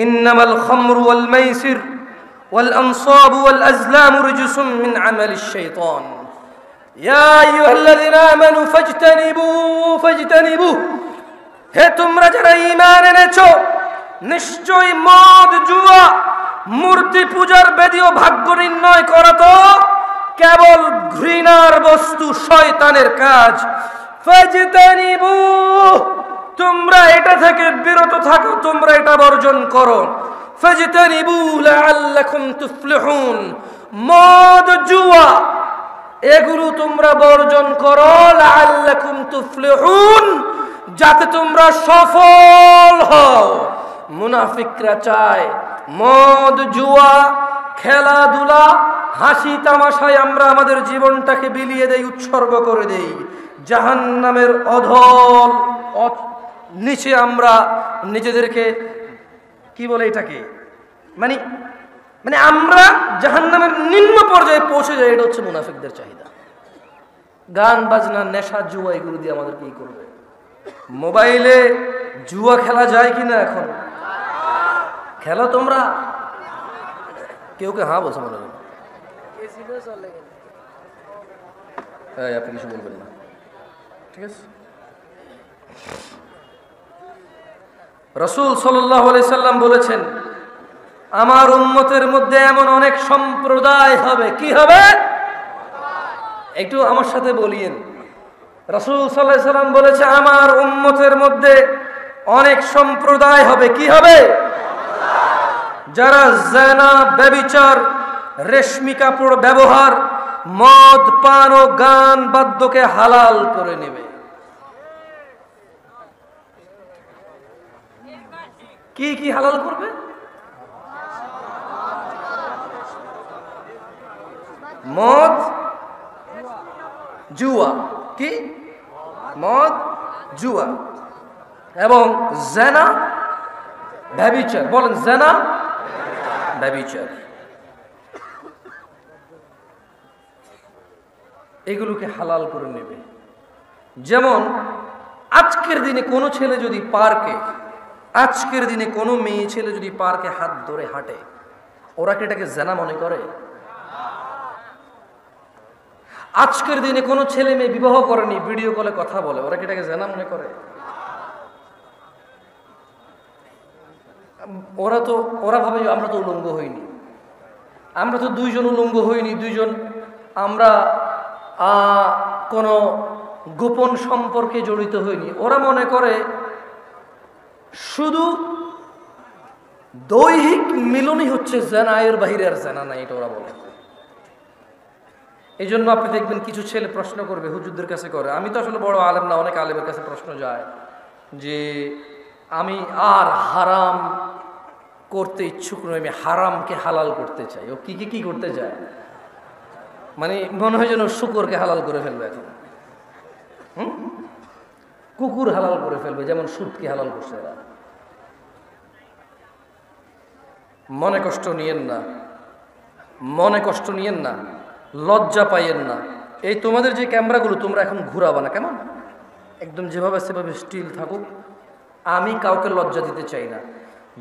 ইন্নামাল খামরু ওয়াল মাইসির ওয়াল আনসাবু ওয়াল আজলামু রিজসুম মিন আমালিশ শাইতান ইয়া আইয়ুহাল্লাযীনা আমানু ফাজতানিবু। হে তোমরা যারা ঈমান এনেছো, নিশ্চয়ই মদ, জুয়া, মূর্তি পূজার বেদী ও ভাগ্য নির্ণয় করা তো কেবল ঘৃণার বস্তু, শয়তানের কাজ। ফাজতানিবু, তোমরা এটা থেকে বিরত থাকো, তোমরা এটা বর্জন করো। ফাজতানিবু লাআল্লাকুম তুফলিহুন, মদ, জুয়া এগুলো তোমরা বর্জন করো। লাআল্লাকুম তুফলিহুন, যাতে তোমরা সফল হও। মুনাফিকরা চায় মদ, জুয়া, খেলাধুলা, হাসি তামাশায় আমরা আমাদের জীবনটাকে বিলিয়ে দেই, উৎসর্গ করে দেই। জাহান্নামের অধল নিচে আমরা নিজেদেরকে, কি বলে এটাকে, মানে আমরা জাহান্নামের নিম্ন পর্যায়ে পৌঁছে যাই। এটা হচ্ছে মুনাফিকদের চাহিদা। গান বাজনা, নেশা, জুয়া এগুলো দিয়ে আমাদের কি করবে? মোবাইলে জুয়া খেলা যায় কিনা? এখন খেলো তোমরা? কেউ কে হ্যাঁ বলছে মনে হয়। আপনি কিছু বলবেন না, ঠিক আছে? রাসূল সাল্লাল্লাহু আলাইহি সাল্লাম বলেছেন, আমার উম্মতের মধ্যে এমন অনেক সম্প্রদায় হবে। কি হবে? একটু আমার সাথে বলিয়েন। রাসূল সাল্লাল্লাহু আলাইহি সাল্লাম বলেছে, আমার উম্মতের মধ্যে অনেক সম্প্রদায় হবে। কি হবে? যারা জিনা, ব্যভিচার, রেশমি কাপড় ব্যবহার, মদ, পান ও গান বাদ্যকে হালাল করে নেবে। কি কি হালাল করবে? মদ, জুয়া, কি মদ, জুয়া এবং জিনা, ব্যভিচার। বলেন জিনা, ব্যভিচার, এগুলোকে হালাল করে নেবে। যেমন আজকের দিনে কোনো ছেলে যদি পার্কে আজকের দিনে কোনো মেয়ে ছেলে যদি পার্কে হাত ধরে হাঁটে, ওরা কি এটাকে জেনা মনে করে? আজকের দিনে কোনো ছেলে মেয়ে বিবাহ করেনি, ভিডিও কলে কথা বলে, ওরা কি এটাকে জেনা মনে করে? ওরা ভাবে আমরা তো উলঙ্গ হইনি, আমরা তো দুইজন উলঙ্গ হইনি, দুইজন আমরা কোনো গোপন সম্পর্কে জড়িত হইনি। ওরা মনে করে শুধু দৈহিক মিলনই হচ্ছে জেনা, এর বাহিরে আর জেনা নাই, এটা ওরা বলে। এই জন্য আপনি দেখবেন কিছু ছেলে প্রশ্ন করবে, হুজুরদের কাছে করে, আমি তো আসলে বড় আলেম না, অনেক আলেমের কাছে প্রশ্ন যায় যে আমি আর হারাম করতে ইচ্ছুক নই, আমি হারামকে হালাল করতে চাই। ও কি করতে চায়? মানে মনে হয় যেন শুকরকে হালাল করে ফেলবে এখন, কুকুর হালাল করে ফেলবে, যেমন সুদকে হালাল করছে এরা। মনে কষ্ট নিয়েন না, মনে কষ্ট নিয়েন না, লজ্জা পাইয়েন না। এই তোমাদের যে ক্যামেরাগুলো তোমরা এখন ঘুরাবা না, কেমন একদম যেভাবে সেভাবে স্টিল থাকুক। আমি কাউকে লজ্জা দিতে চাই না।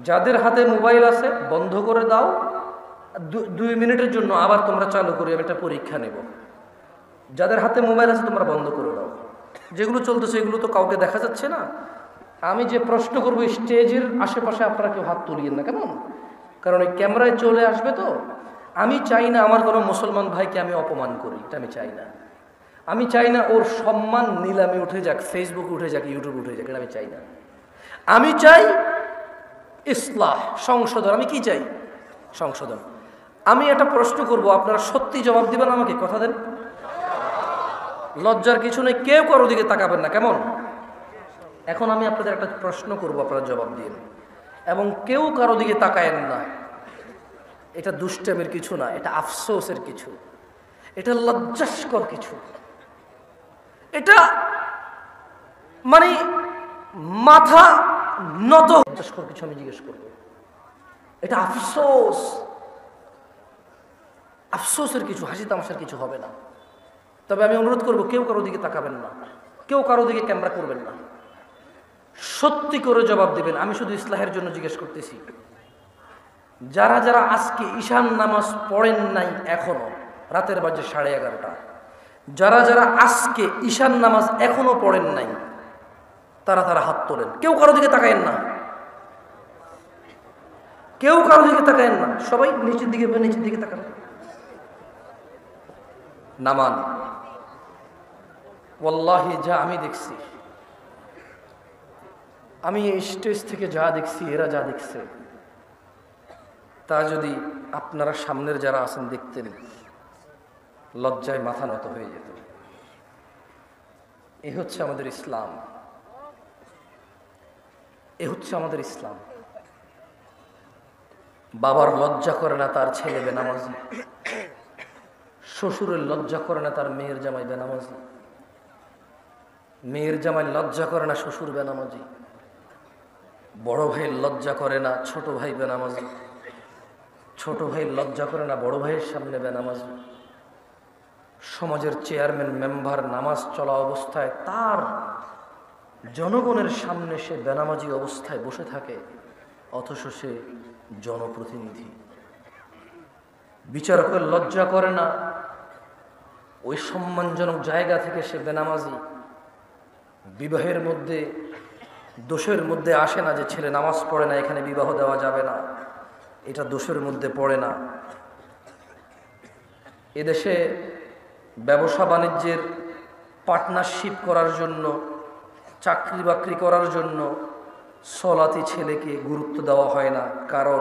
যাদের হাতে মোবাইল আছে বন্ধ করে দাও, 2 মিনিটের জন্য আবার তোমরা চালু করি, আমি একটা পরীক্ষা নেব। যাদের হাতে মোবাইল আছে তোমরা বন্ধ করে দাও। যেগুলো চলতেছে এগুলো তো কাউকে দেখা যাচ্ছে না। আমি যে প্রশ্ন করবো স্টেজের আশেপাশে আপনারা কেউ হাত তুলিয়েন না, কেমন? কারণ ওই ক্যামেরায় চলে আসবে তো। আমি চাই না আমার কোনো মুসলমান ভাইকে আমি অপমান করি, এটা আমি চাই না। আমি চাই না ওর সম্মান নিলামে উঠে যাক, ফেসবুকে উঠে যাক, ইউটিউবে উঠে যাক, এটা আমি চাই না। আমি চাই ইসলাহ, সংশোধন। আমি কি চাই? সংশোধন। আমি একটা প্রশ্ন করব, আপনারা সত্যি জবাব দিবেন আমাকে, কথা দেন। লজ্জার কিছু নেই, কেউ কারো দিকে তাকাবেন না, কেমন? এখন আমি আপনাদের একটা প্রশ্ন করব, আপনারা জবাব দিন, এবং কেউ কারো দিকে তাকায়েন না। এটা দুষ্টামের কিছু না, এটা আফসোসের কিছু, এটা লজ্জাস্কর কিছু, এটা মানে মাথা নত লজ্জাস্কর কিছু। আমি জিজ্ঞেস করবো, এটা আফসোস, আফসোসের কিছু, হাসি তামাশার কিছু হবে না। তবে আমি অনুরোধ করব, কেউ কারো দিকে তাকাবেন না, কেউ কারো দিকে ক্যামেরা করবেন না, সত্যি করে জবাব দিবেন। আমি শুধু ইসলাহের জন্য জিজ্ঞেস করতেছি, যারা যারা আজকে ঈশান নামাজ পড়েন নাই এখনো, রাতের বাজে 11:30, যারা যারা আজকে ঈশান নামাজ এখনো পড়েন নাই তারা হাত তোলেন। কেউ কারো দিকে তাকায়েন না, কেউ কারো দিকে তাকায়েন না, সবাই নিচের দিকে তাকান। নামান। ওয়াল্লাহি যা আমি দেখছি, আমি এই স্টেজ থেকে যা দেখছি, এরা যা দেখছে, তা যদি আপনারা সামনের যারা আছেন দেখতেন, লজ্জায় মাথা নত হয়ে যেত। এ হচ্ছে আমাদের ইসলাম, এ হচ্ছে আমাদের ইসলাম। বাবার লজ্জা করে না তার ছেলে বেনামাজি, শ্বশুরের লজ্জা করে না তার মেয়ের জামাই বেনামাজি, মেয়ের জামাই লজ্জা করে না শ্বশুর বেনামাজি, বড় ভাইয়ের লজ্জা করে না ছোট ভাই বেনামাজি, ছোট ভাইয়ের লজ্জা করে না বড় ভাইয়ের সামনে বেনামাজি। সমাজের চেয়ারম্যান মেম্বার নামাজ চলা অবস্থায় তার জনগণের সামনে সে বেনামাজি অবস্থায় বসে থাকে, অথচ সে জনপ্রতিনিধি। বিচারকের লজ্জা করে না ওই সম্মানজনক জায়গা থেকে সে বেনামাজি। বিবাহের মধ্যে দোষের মধ্যে আসে না যে ছেলে নামাজ পড়ে না, এখানে বিবাহ দেওয়া যাবে না, এটা দোষের মধ্যে পড়ে না। এদেশে ব্যবসা বাণিজ্যের পার্টনারশিপ করার জন্য, চাকরি বাকরি করার জন্য সলাতি ছেলেকে গুরুত্ব দেওয়া হয় না, কারণ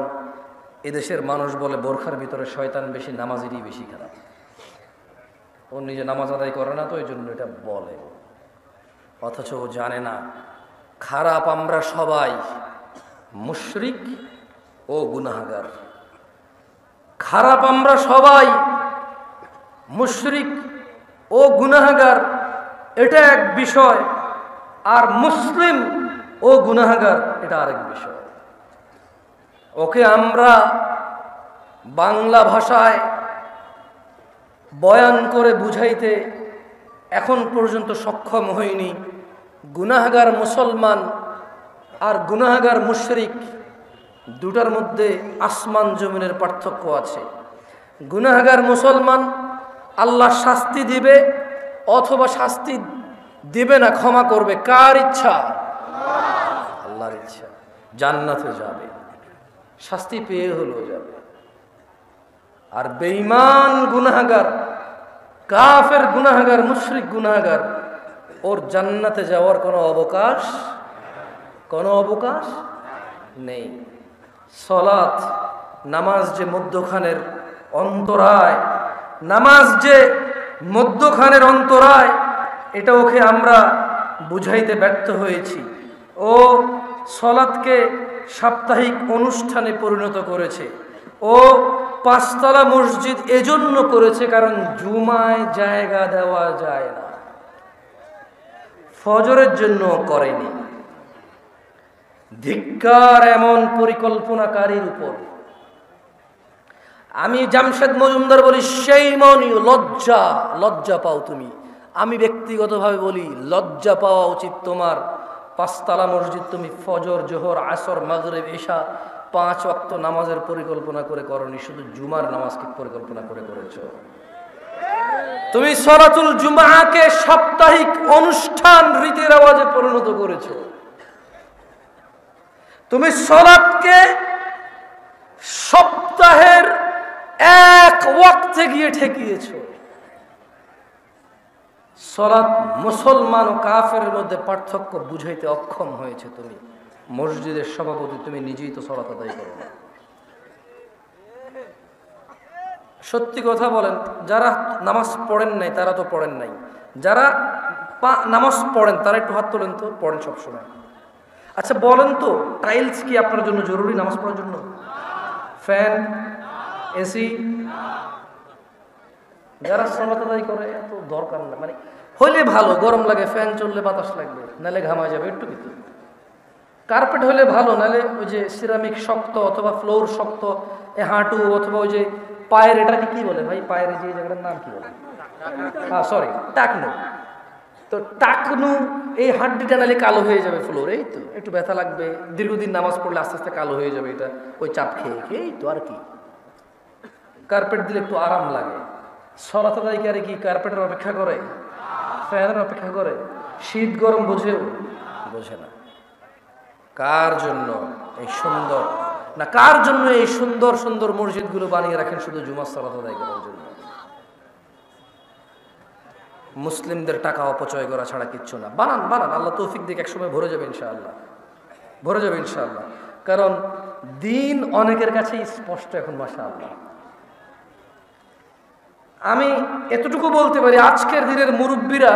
এদেশের মানুষ বলে বোরখার ভিতরে শয়তান বেশি, নামাজেরই বেশি খারাপ। ও নিজে নামাজ আদায় করে না, তো এই জন্য এটা বলে, অথচ ও জানে না খারাপ আমরা সবাই, মুশরিক ও গুনাহগার। খারাপ আমরা সবাই, মুশরিক ও গুনাহগার, এটা এক বিষয়, আর মুসলিম ও গুনাহগার এটা আরেক বিষয়। ওকে আমরা বাংলা ভাষায় বয়ান করে বুঝাইতে এখন পর্যন্ত সক্ষম হইনি। গুনাহগার মুসলমান আর গুনাহগার মুশরিক, দুটার মধ্যে আসমান জমিনের পার্থক্য আছে। গুনাহগার মুসলমান আল্লাহ শাস্তি দিবে অথবা শাস্তি দিবে না, ক্ষমা করবে। কার ইচ্ছা? আল্লাহর ইচ্ছা। জান্নাতে যাবে, শাস্তি পেয়ে হলেও যাবে। আর বেঈমান গুনাহগার, কাফের গুনাহগার, মুশরিক গুনাহগার, ওর জান্নাতে যাওয়ার কোনো অবকাশ নেই। সালাত, নামাজ যে মধ্যখানের অন্তরায়, নামাজ যে মধ্যখানের অন্তরায়, এটা ওকে আমরা বুঝাইতে ব্যর্থ হয়েছি। ও সালাতকে সাপ্তাহিক অনুষ্ঠানে পরিণত করেছে। ও পাঁচতলা মসজিদ এজন্য করেছে কারণ জুমায় জায়গা দেওয়া যায় না, ফজরের জন্য করেনি। ধিক্কার এমন পরিকল্পনাকারীর উপর। আমি জামশেদ মজুমদার বলি, সেই মনি লজ্জা পাও তুমি। আমি ব্যক্তিগতভাবে বলি, লজ্জা পাওয়া উচিত তোমার। পাঁচতলা মসজিদ তুমি ফজর, জোহর, আসর, মাগরিব, ইশা 5 ওয়াক্ত নামাজের পরিকল্পনা করে করনি, শুধু জুমার নামাজকে পরিকল্পনা করে করেছো। তুমি সলাতুল জুমাকে সাপ্তাহিক অনুষ্ঠান, রীতির আওয়াজে পরিণত করেছো। তুমি সলাতকে সপ্তাহের এক ওয়াক্তে গিয়ে ঠেকিয়েছো। সলাত মুসলমান ও কাফের মধ্যে পার্থক্য বুঝাইতে অক্ষম হয়েছে তুমি। মসজিদের সভাপতি, তুমি নিজেই তো সলাত আদায় করো না। সত্যি কথা বলেন, যারা নামাজ পড়েন নাই তারা তো পড়েন নাই, যারা নামাজ পড়েন তারা একটু হাত তোলেন তো। পড়েন সবসময়? আচ্ছা বলেন তো, টাইলস কি আপনার জন্য জরুরি নামাজ পড়ার জন্য? Fan, AC? যারা সালাত আদায় করে এত দরকার না, মানে হইলে ভালো, গরম লাগে, ফ্যান চললে বাতাস লাগবে, নাহলে ঘামা যাবে একটু কিছু। কার্পেট হলে ভালো, নাহলে ওই যে সিরামিক শক্ত অথবা ফ্লোর শক্ত, হাঁটু অথবা ওই যে পায়ের, এটাকে কি বলে ভাই, পায়ের যে জায়গাটার নাম কি বলে? সরি, টাকনু। তো টাকনু, এই হাড্ডিটা নাহলে কালো হয়ে যাবে ফ্লোর, এই তো একটু ব্যথা লাগবে, দীর্ঘদিন নামাজ পড়লে আস্তে আস্তে কালো হয়ে যাবে এটা, ওই চাপ খেয়ে এই তো। আর কি, কার্পেট দিলে একটু আরাম লাগে। সালাত আদায়কারী কি কার্পেটের অপেক্ষা করে? ফ্যানের অপেক্ষা করে? শীত গরম বোঝে না। কার জন্য এই সুন্দর না, কার জন্য এই সুন্দর সুন্দর মসজিদগুলো বানিয়ে রাখেন? শুধু জুমার সালাত আদায় করার জন্য। মুসলিমদের টাকা অপচয় করা ছাড়া কিচ্ছু না। বানান, আল্লাহ তৌফিক দিক, একসময় ভরে যাবে ইনশাআল্লাহ। কারণ দিন অনেকের কাছেই স্পষ্ট এখন, মাশাআল্লাহ। আমি এতটুকু বলতে পারি, আজকের দিনের মুরব্বীরা,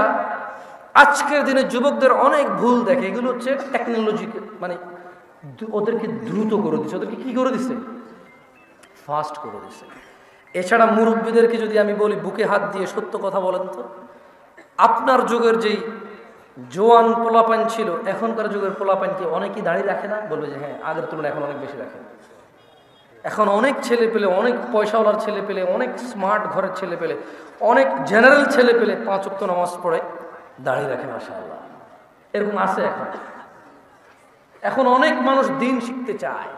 আজকের দিনের যুবকদের অনেক ভুল দেখে। এগুলো হচ্ছে টেকনোলজিকে, মানে ওদেরকে দ্রুত করে দিচ্ছে। ওদেরকে কি করে দিচ্ছে? ফাস্ট করে দিচ্ছে। এছাড়া মুরব্বীদেরকে যদি আমি বলি, বুকে হাত দিয়ে সত্য কথা বলেন তো, আপনার যুগের যেই জোয়ান পোলাপান ছিল, এখনকার যুগের পোলাপান কি অনেকেই দাড়ি রাখে না? বলবে যে হ্যাঁ, আগের তুলনায় এখন অনেক বেশি রাখে। এখন অনেক ছেলে পেলে, অনেক পয়সাওয়ালার ছেলে পেলে, অনেক স্মার্ট ঘরের ছেলে পেলে, অনেক জেনারেল ছেলে পেলে 5 ওয়াক্ত নামাজ পড়ে দাড়ি রাখে, মাশাআল্লাহ। এরকম আছে এখন অনেক মানুষ দিন শিখতে চায়।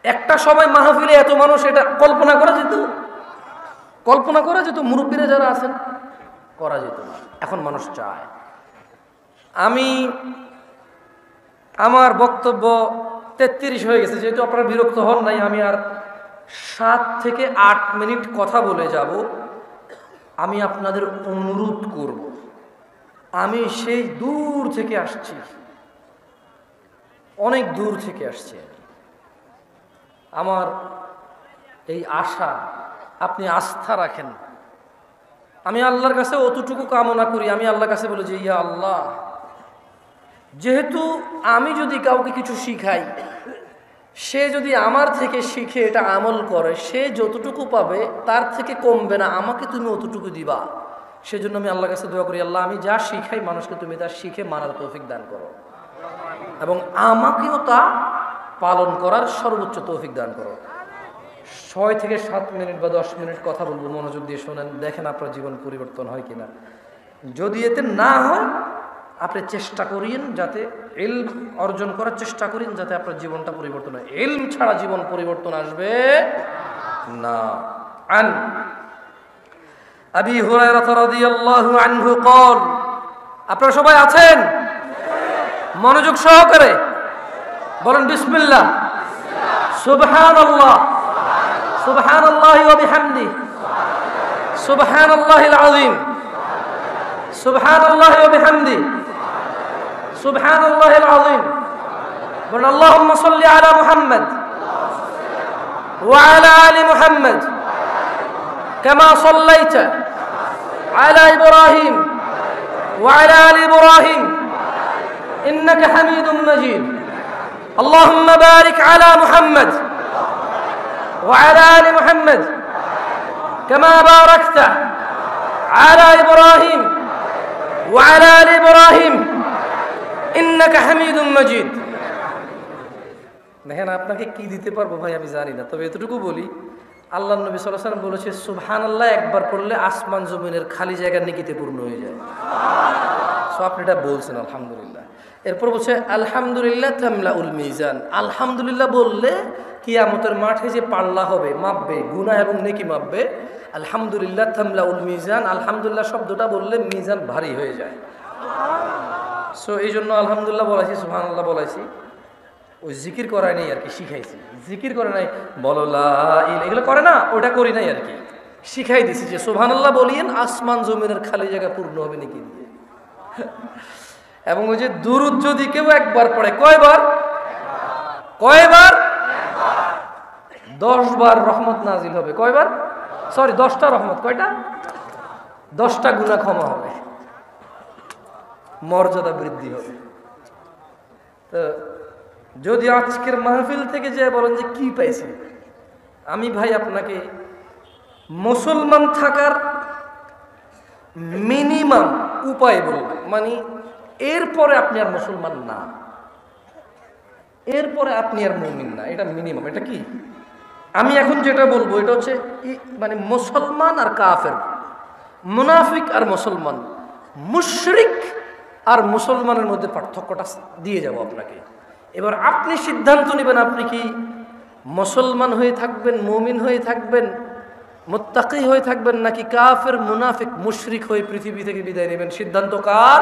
একটা সময় মাহফিলে এত মানুষ, এটা কল্পনা করা যেত, মুরব্বীরা যারা আছেন, করা যেত না। এখন মানুষ চায়। আমার বক্তব্য 33 হয়ে গেছে, যেহেতু আপনারা বিরক্ত হন নাই, আমি আর 7 থেকে 8 মিনিট কথা বলে যাব। আমি আপনাদের অনুরোধ করব, আমি সেই দূর থেকে আসছি, অনেক দূর থেকে আসছি। আমার এই আশা, আপনি আস্থা রাখেন। আমি আল্লাহর কাছে অতটুকু কামনা করি, আমি আল্লাহর কাছে বলি যে ইয়া আল্লাহ, যেহেতু আমি যদি কাউকে কিছু শিখাই, সে যদি আমার থেকে শিখে এটা আমল করে, সে যতটুকু পাবে তার থেকে কমবে না, আমাকে তুমি অতটুকু দিবা। সেজন্য আমি আল্লাহর কাছে দোয়া করি, আল্লাহ, আমি যা শিখাই মানুষকে, তুমি তা শিখে মানার তৌফিক দান করো, এবং আমাকেও তা পালন করার সর্বোচ্চ তৌফিক দান করো। 6 থেকে 7 মিনিট বা 10 মিনিট কথা বলবো, মনোযোগ দিয়ে শোনেন, দেখেন আপনার জীবন পরিবর্তন হয় কিনা। যদি এতে না হয়, আপনি চেষ্টা করিয়েন যাতে ইলম অর্জন করার চেষ্টা করেন যাতে আপনার জীবনটা পরিবর্তন হয়। ইলম ছাড়া জীবন পরিবর্তন আসবে না। আন আবি হুরায়রা রাদিয়াল্লাহু আনহু قال, আপনারা সবাই আছেন? মনোযোগ সহকারে বলেন বিসমিল্লাহ। সুবহানাল্লাহ, সুবহানাল্লাহি ওয়া বিহামদিহি, সুবহানাল্লাহিল আযীম, সুবহানাল্লাহি ওয়া বিহামদিহি, সুবহানাল্লাহিল আযীম। বলেন আল্লাহুম্মা সাল্লি আলা মুহাম্মদ ওয়া আলা আলি মুহাম্মদ কামা সাল্লাইতা আলা ইব্রাহিম ওয়া আলা আলি ইব্রাহিম ইন্নাকা হামিদুম মাজিদ। اللهم بارك على محمد وعلى آل محمد كما باركت على إبراهيم وعلى آل إبراهيم إنك حميد مجيد। দেখেন আপনাকে কি দিতে পারবো ভাই আমি জানি না, তবে এতটুকু বলি, আল্লাহ নবী সাল্লাল্লাহু আলাইহি ওয়াসাল্লাম বলেছে সুবহানাল্লাহ একবার পড়লে আসমান জমিনের খালি জায়গা নেকিতে পূর্ণ হয়ে যায়। সো আপনি এটা বলছেন আলহামদুলিল্লাহ। এরপর বলছে আলহামদুলিল্লাহ তামলাউল মিজান, আলহামদুলিল্লাহ বললে কিয়ামতের মাঠে যে পাল্লা হবে, মাপবে, গুনাহ এবং নেকি মাপবে। আলহামদুলিল্লাহ তামলাউল মিজান, আলহামদুলিল্লাহ শব্দটা বললে মিজান ভারী হয়ে যায়। সো এই জন্য আলহামদুলিল্লাহ বলাইছি, সুবহানাল্লাহ বলাইছি। ওই জিকির করাই নাই আর কি, শিখাইছি। জিকির করে নাই, বলো লা ইলাহা, এগুলো করে না, ওটা করি নাই আর কি, শিখাই দিছি যে সুবহানাল্লাহ বলিয়েন আসমান জমিনের খালি জায়গা পূর্ণ হবে নাকি দিয়ে। এবং ওই যে দুরূদ যদি কেউ একবার পড়ে, কয়বার? 10 বার রহমত নাজিল হবে। কয়বার? সরি, 10টা রহমত। কয়টা? 10টা গুনাহ ক্ষমা হবে, মর্যাদা বৃদ্ধি হবে। তো যদি আজকের মাহফিল থেকে যে বলেন যে কি পাইছেন, আমি ভাই আপনাকে মুসলমান থাকার মিনিমাম উপায় বলব। মানে এরপরে আপনি আর মুসলমান না, এরপরে আপনি আর মুমিন না, এটা মিনিমাম। এটা কি আমি এখন যেটা বলবো এটা হচ্ছে মানে মুসলমান আর কাফের, মুনাফিক আর মুসলমান, মুশরিক আর মুসলমানের মধ্যে পার্থক্যটা দিয়ে যাব আপনাকে। এবার আপনি সিদ্ধান্ত নেবেন আপনি কি মুসলমান হয়ে থাকবেন, মুমিন হয়ে থাকবেন, মুত্তাকি হয়ে থাকবেন, নাকি কাফের মুনাফিক মুশরিক হয়ে পৃথিবী থেকে বিদায় নেবেন। সিদ্ধান্ত কার?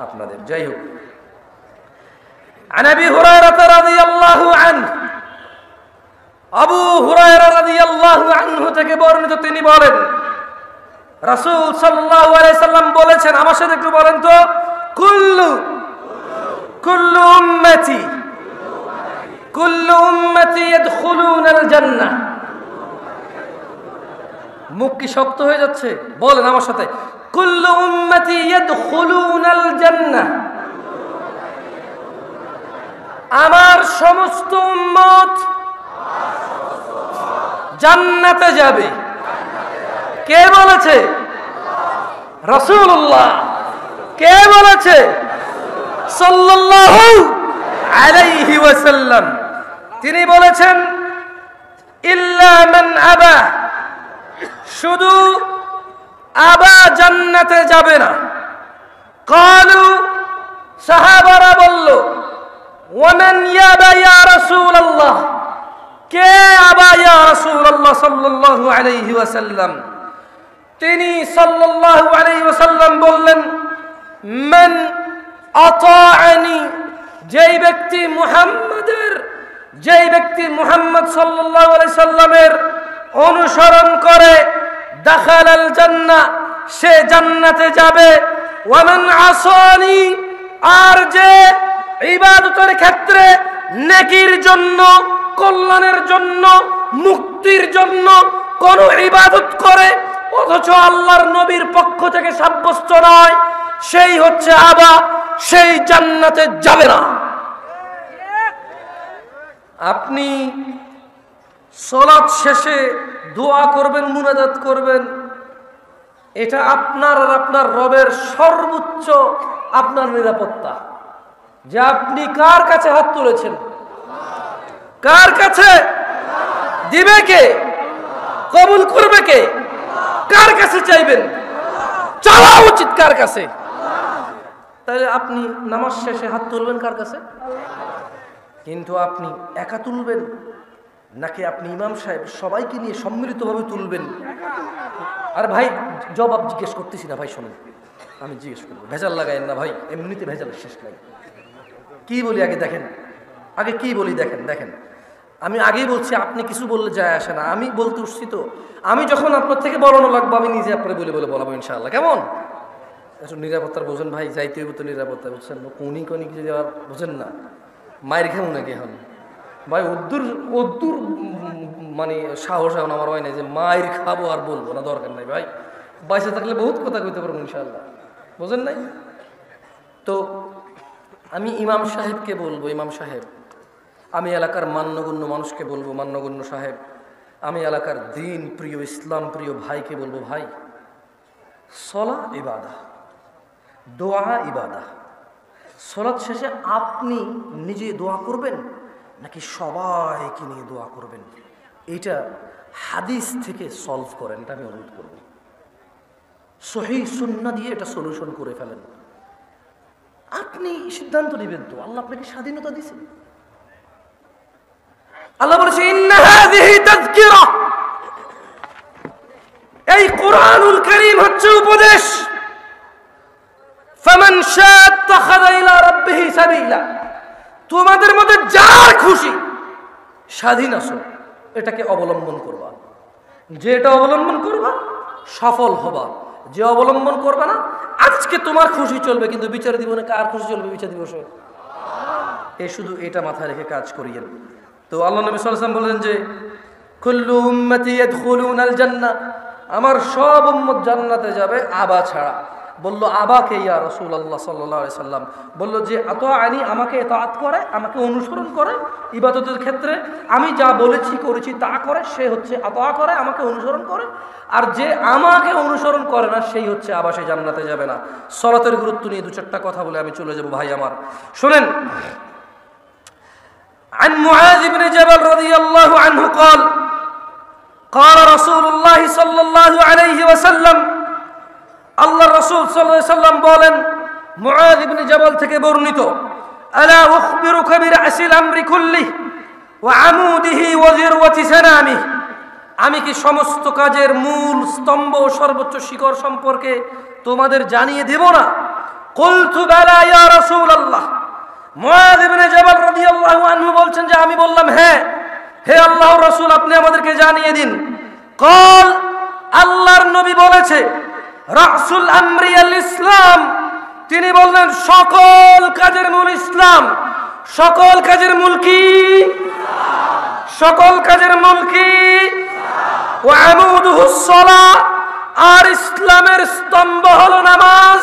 আপনাদের। যাই হোক, আন আবি হুরায়রা রাদিয়াল্লাহু আনহু, আবু হুরায়রা রাদিয়াল্লাহু আনহু থেকে বর্ণিত, তিনি বলেন রাসূল সাল্লাল্লাহু আলাইহি সাল্লাম বলেছেন, আমার সাথে একটু বলেন তো, কুল্লু উম্মতি ইয়াদখুলুনাল জান্নাহ। মুখ কি শক্ত হয়ে যাচ্ছে? বলেন আমার সাথে, কুল্লু উম্মতি ইয়াদখুলুনাল জান্নাহ। আমার সমস্ত উম্মত জান্নাতে যাবে। কে বলেছে? রাসূলুল্লাহ। কে বলেছে? সাল্লাল্লাহু আলাইহি ওয়াসাল্লাম। তিনি বলেছেন ইল্লা মান আবা, শুধু আবা জান্নাতে যাবে না। ক্বালু, সাহাবারা বলল, ওয়ামান ইয়াবা ইয়া রাসূলুল্লাহ, কে আবা ইয়া রাসূলুল্লাহ সাল্লাল্লাহু আলাইহি ওয়াসাল্লাম। তিনি সাল্লাল্লাহু আলাইহি ওয়াসাল্লাম বললেন, মান আতাআনি, যেই ব্যক্তি মুহাম্মদ সাল্লাল্লাহু আলাইহি সাল্লামের অনুসরণ করে, দাখালাল জান্নাহ, সে জান্নাতে যাবে। ওয়ামান আসানি, আর যে ইবাদতের ক্ষেত্রে নেকির জন্য, কল্যাণের জন্য, মুক্তির জন্য কোন ইবাদত করে অথচ আল্লাহর নবীর পক্ষ থেকে সাব্যস্ত নয়, সেই হচ্ছে আবা, সেই জান্নাতে যাবে না। আপনি সালাত শেষে দোয়া করবেন, মুনাজাত করবেন, এটা আপনার আর আপনার রবের সর্বোচ্চ আপনার নিরাপত্তা, যে আপনি কার কাছে হাত তুলেছেন, কার কাছে দিবে কে, কবুল করবে কে, কার কাছে চাইবেন, চাওয়া উচিত কার কাছে। তাহলে আপনি নামাজ শেষে হাত তুলবেন কার কাছে? কিন্তু আপনি একা তুলবেন নাকি আপনি ইমাম সাহেব সবাইকে নিয়ে সম্মিলিতভাবে তুলবেন? আর ভাই জবাব জিজ্ঞেস করতেছি না ভাই, শোনেন আমি জিজ্ঞেস করবো, ভেজাল লাগায়েন না ভাই, এমনিতে ভেজালের শেষ নাই। কি বলি আগে দেখেন, আগে কি বলি দেখেন আমি আগেই বলছি, আপনি কিছু বললে যায় আসে না, আমি বলতে উঠছি তো। আমি যখন আপনার থেকে বলানো লাগবো আমি নিজে আপনার বলে বলাবো ইনশাআল্লাহ। কেমন একটু নিরাপত্তার বোঝেন ভাই, যাইতে হইব তো নিরাপত্তা, বুঝছেন? কোনি যদি আবার বোঝেন না, মায়ের খেমু নাকি এখন ভাই? ওদ্দুর মানে সাহস এখন আমার হয় না যে মায়ের খাবো আর বলবো না, দরকার নাই ভাই, বাইসে থাকলে বহুত কথা কইতে পারবো ইনশাআল্লাহ, বোঝেন নাই? তো আমি ইমাম সাহেবকে বলবো, ইমাম সাহেব, আমি এলাকার মান্যগণ্য মানুষকে বলবো, মান্যগণ্য সাহেব, আমি এলাকার দিন প্রিয় ইসলাম প্রিয় ভাইকে বলবো, ভাই সলা ইবাদা, দোয়া ইবাদা। সলাৎ শেষে আপনি নিজে দোয়া করবেন নাকি সবাইকে নিয়ে দোয়া করবেন? এটা হাদিস থেকে সলভ করেন, এটা আমি অনুরোধ করব। সহিহ সুন্নাহ দিয়ে এটা সলিউশন করে ফেলেন। আপনি সিদ্ধান্ত নেবেন তো, আল্লাহ আপনাকে স্বাধীনতা দিয়েছেন। আল্লাহ বলেছে ইন্না হাযিহি তাযকিরা, এই কুরআনুল কারীম হচ্ছে উপদেশ। ফামান শাআ ইত্তাখাযা ইলা রাব্বিহি সাবিলা, তোমাদের মধ্যে যার খুশি স্বাধীন আছো, এটাকে অবলম্বন করবা। যে এটা অবলম্বন করবা সফল হবা, যে অবলম্বন করবা না, আজকে তোমার খুশি চলবে কিন্তু বিচার জীবনে কার খুশি চলবে? বিচার দিবসে। এই শুধু এটা মাথায় রেখে কাজ করিয়েন। তো আল্লাহ নবী সাল্লাল্লাহু আলাইহি ওয়াসাল্লাম বলেন যে কুল্লু উম্মতি ইয়াদখুলুনাল জান্নাহ, আমার সব উম্মত জান্নাতে যাবে আবা ছাড়া। বলল আবাকে ইয়া রাসূলুল্লাহ সাল্লাল্লাহু আলাইহি সাল্লাম? বলল যে আতাআনি, আমাকে ইতাআত করে, আমাকে অনুসরণ করে ইবাদতের ক্ষেত্রে, আমি যা বলেছি করেছি তা করে, সে হচ্ছে আতা করে, আমাকে অনুসরণ করে। আর যে আমাকে অনুসরণ করে না সেই হচ্ছে আবা, সে জান্নাতে যাবে না। সালাতের গুরুত্ব নিয়ে দু চারটা কথা বলে আমি চলে যাব ভাই আমার, শুনেন। عن معاذ بن جبل رضي الله عنه قال قال رسول الله صلى الله عليه وسلم, আল্লাহ রাসূল সাল্লাল্লাহু আলাইহি ওয়াসাল্লাম বলেন, মুআয ইবনে জাবাল থেকে বর্ণিত, আলা উখবিরুকা বিরাসিল আমরি কুল্লিহি ওয়া আমুদিহি ওয়া যিরওয়াতি সানামিহি, আমি কি সমস্ত কাজের মূল স্তম্ভ ও সর্বোচ্চ শিখর সম্পর্কে তোমাদের জানিয়ে দেব না? কুলতু বালা ইয়া রাসূলুল্লাহ, মুআয ইবনে জাবাল রাদিয়াল্লাহু আনহু বলছেন যে আমি বললাম হ্যাঁ, হে আল্লাহর রাসূল আপনি আমাদেরকে জানিয়ে দিন। قال, আল্লাহর নবী বলেছে রাসুল আমরি আল ইসলাম, তিনি বললেন সকল কাজের মূল ইসলাম। সকল কাজের মূল কি? সকল কাজের মূল কি? ওয়া আমুদুহুস সালাহ, আর ইসলামের স্তম্ভ হলো নামাজ।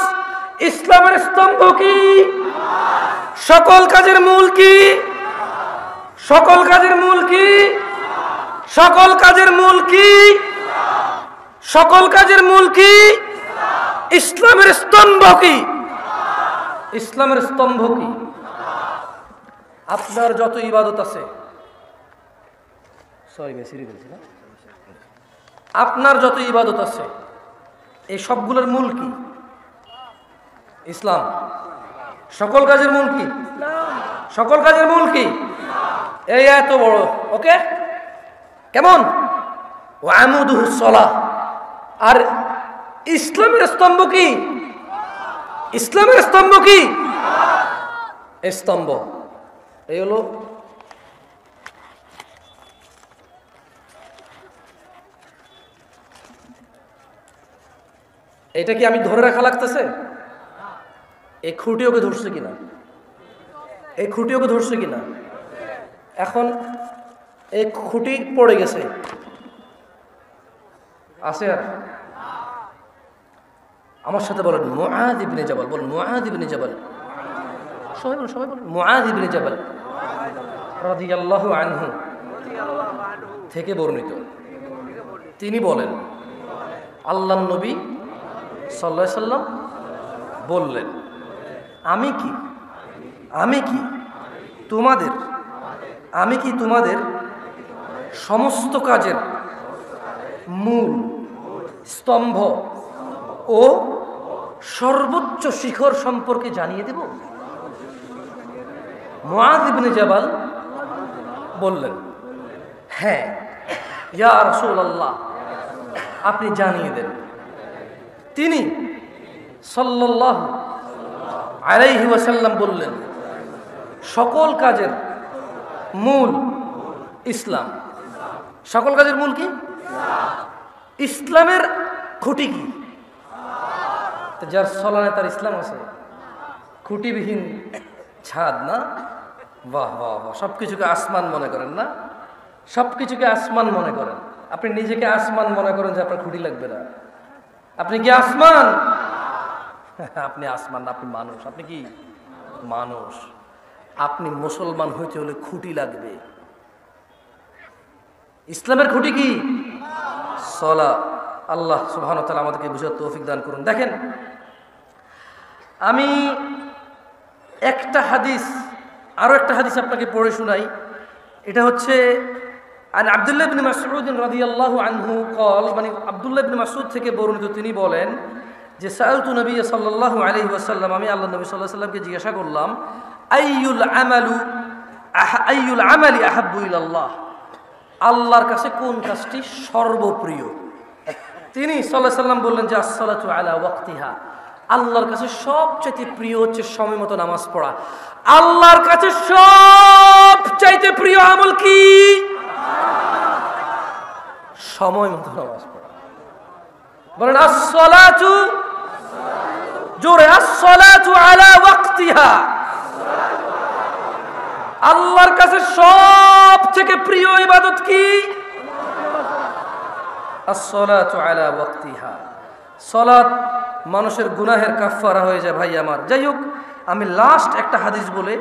ইসলামের স্তম্ভ কি? সকল কাজের মূল কি? সকল কাজের মূল কি? সকল কাজের মূল কি? সকল কাজের মূল কি? ইসলামের স্তম্ভ কি? ইসলামের স্তম্ভ কি? আপনার যত ইবাদত আছে, আপনার যত ইবাদত আছে এই সবগুলোর মূল কি? ইসলাম। সকল কাজের মূল কি? সকল কাজের মূল কি? এই এত বড়, ওকে কেমন? ওয়া আমুদুহুস সালাহ, আর ইসলামের স্তম্ভ কি? ইসলামের স্তম্ভ কি? স্তম্ভ। এই হলো এটা কি আমি ধরে রাখা লাগতেছে? এই খুঁটি ওকে ধরছে কিনা? এই খুঁটি ওকে ধরছে কিনা? এখন এই খুঁটি পড়ে গেছে, আছে আর? আমার সাথে বলেন মুআয ইবনে জাবাল, বলেন মুআয ইবনে জাবাল, সবাই বলেন, সবাই বলেন মুআয ইবনে জাবাল রাদিয়াল্লাহু আনহু থেকে বর্ণিত। তিনি বলেন আল্লাহর নবী সাল্লাল্লাহু আলাইহি সাল্লাম বললেন, আমি কি তোমাদের সমস্ত কাজের মূল স্তম্ভ ও সর্বোচ্চ শিখর সম্পর্কে জানিয়ে দেব? মুআয ইবনে জাবাল বললেন, হ্যাঁ ইয়া রাসূলুল্লাহ, আপনি জানিয়ে দেন। তিনি সাল্লাল্লাহু আলাইহি ওয়াসাল্লাম বললেন, সকল কাজের মূল ইসলাম। সকল কাজের মূল কি? ইসলামের খুঁটি কি? যার সলানে তার ইসলাম আছে, খুঁটিবিহীন ছাদ না? বাহ বাহ বাহ, সবকিছুকে আসমান মনে করেন না? সবকিছুকে আসমান মনে করেন। আপনি নিজেকে আসমান মনে করেন যে আপনার খুঁটি লাগবে না। আপনি কি আসমান? আপনি আসমান না, আপনি মানুষ। আপনি কি মানুষ? আপনি মুসলমান হইতে হলে খুঁটি লাগবে। ইসলামের খুঁটি কি? সলা। আল্লাহ সুবহানাহু ওয়া তাআলা আমাদেরকে বুঝার তৌফিক দান করুন। দেখেন, আমি একটা হাদিস, আরো একটা হাদিস আপনাকে পড়ে শোনাই। এটা হচ্ছে আন আব্দুল্লাহ ইবনে মাসউদ রাদিয়াল্লাহু আনহু قال, মানে আব্দুল্লাহ ইবনে মাসউদ থেকে বর্ণিত, তিনি বলেন যে সাআলতু নবী সাল্লাল্লাহু আলাইহি ওয়াসাল্লাম, আমি আল্লাহর নবী সাল্লাল্লাহু আলাইহি ওয়াসাল্লামকে জিজ্ঞাসা করলাম, আইয়ুল আমালি আহাব্বু ইলাল্লাহ, আল্লাহর কাছে কোন কাজটি সর্বপ্রিয়? তিনি সাল্লাল্লাহু আলাইহি ওয়াসাল্লাম বললেন যে আসসালাতু আলা ওয়াক্তিহা, আল্লাহর কাছে সবচাইতে প্রিয় হচ্ছে সময় মতো নামাজ পড়া। আল্লাহর কাছে সবচাইতে প্রিয় আমল কি? সময় মতো নামাজ পড়া। বলেন আসসালাতু, জোরে, আসসালাতু আলা ওয়াক্তিহা। আল্লাহর কাছে সব থেকে প্রিয় ইবাদত কি? আসসালাতু আলা ওয়াক্তিহা। সালাত মানুষের গুনাহের কাফফারা হয়ে যায় ভাই আমার। যাই হোক, আমি লাস্ট একটা হাদিস বলে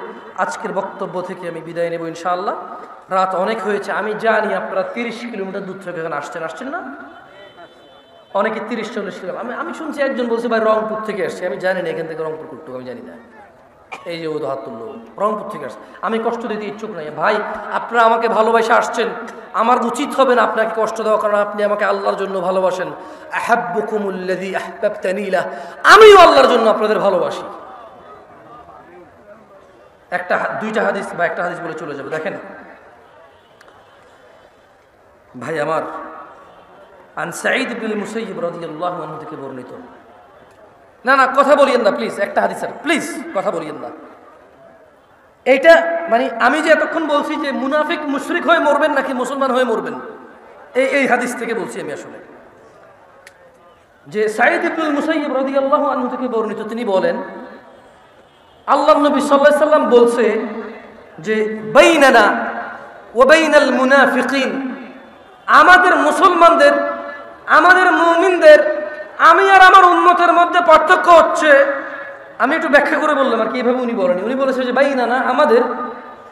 আজকের বক্তব্য থেকে আমি বিদায় নেব ইনশাআল্লাহ। রাত অনেক হয়েছে, আমি জানি আপনারা 30 কিলোমিটার দূর থেকে এখানে আসছেন না? অনেকে 30-40 কিলোমিটার। আমি শুনছি একজন বলছে ভাই রংপুর থেকে আসছে। আমি জানি না এখান থেকে রংপুর করতে, আমি জানি না। এই যে হাত তুললো, রংপুর থেকে আসছে। আমি কষ্ট দিতে ইচ্ছুক নাই ভাই। আপনারা আমাকে ভালোবাসা আসছেন, আমার উচিত হবে না আপনাকে কষ্ট দেওয়া, কারণ আপনি আমাকে আল্লাহর জন্য ভালোবাসেন। আহাব্বুকুমুল্লাযী আহবাবতানি লাহ, আমিও আল্লাহর জন্য আপনাদের ভালোবাসি। দুইটা হাদিস বা একটা হাদিস বলে চলে যাবে। দেখেন ভাই আমার, আন সাঈদ ইবনুল মুসাইয়্যিব রাদিয়াল্লাহু আনহু থেকে বর্ণিত। না কথা বলিয়েন না প্লিজ, একটা হাদিস স্যার, প্লিজ কথা বলিয়েন না। এইটা মানে আমি যে এতক্ষণ বলছি যে মুনাফিক মুশরিক হয়ে মরবেন নাকি মুসলমান হয়ে মরবেন, এই হাদিস থেকে বলছি আমি আসলে। যে সাঈদ ইবনুল মুসাইয়্যিব রাদিয়াল্লাহু আনহু থেকে বর্ণিত, তিনি বলেন আল্লাহর নবী সাল্লাল্লাহু আলাইহি সাল্লাম বলছে যে বাইনানা ওয়া বাইনাল মুনাফিকিন, আমাদের মুসলমানদের, আমাদের মুমিনদের, আমি আর আমার উম্মতের মধ্যে পার্থক্য হচ্ছে। আমি একটু ব্যাখ্যা করে বললাম আর কি, এইভাবে উনি বলেনি। উনি বলেছে যে বাইনানা, আমাদের,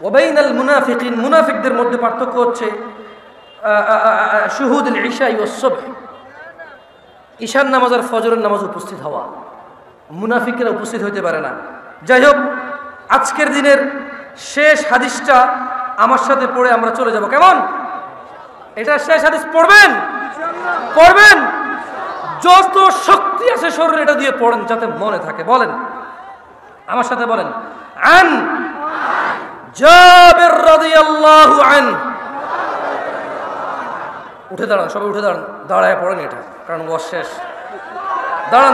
ওয়া বাইনাল মুনাফিকিন, মুনাফিকদের মধ্যে পার্থক্য হচ্ছে শুহুদুল ইশা ওয়াস সুবহ, ঈশার নামাজ আর ফজরের নামাজ উপস্থিত হওয়া। মুনাফিকরা উপস্থিত হতে পারে না। যাই হোক, আজকের দিনের শেষ হাদিসটা আমার সাথে পড়ে আমরা চলে যাব, কেমন? এটা শেষ হাদিস, পড়বেন? যত শক্তি আছে শরীরে এটা দিয়ে পড়েন যাতে মনে থাকে। বলেন আমার সাথে, বলেন আন জাবির রাদিয়াল্লাহু আনহু। উঠে দাঁড়ান, সবাই উঠে দাঁড়ান, দাঁড়ায় পড়েন এটা, কারণ ওয়াজ শেষ। দাঁড়ান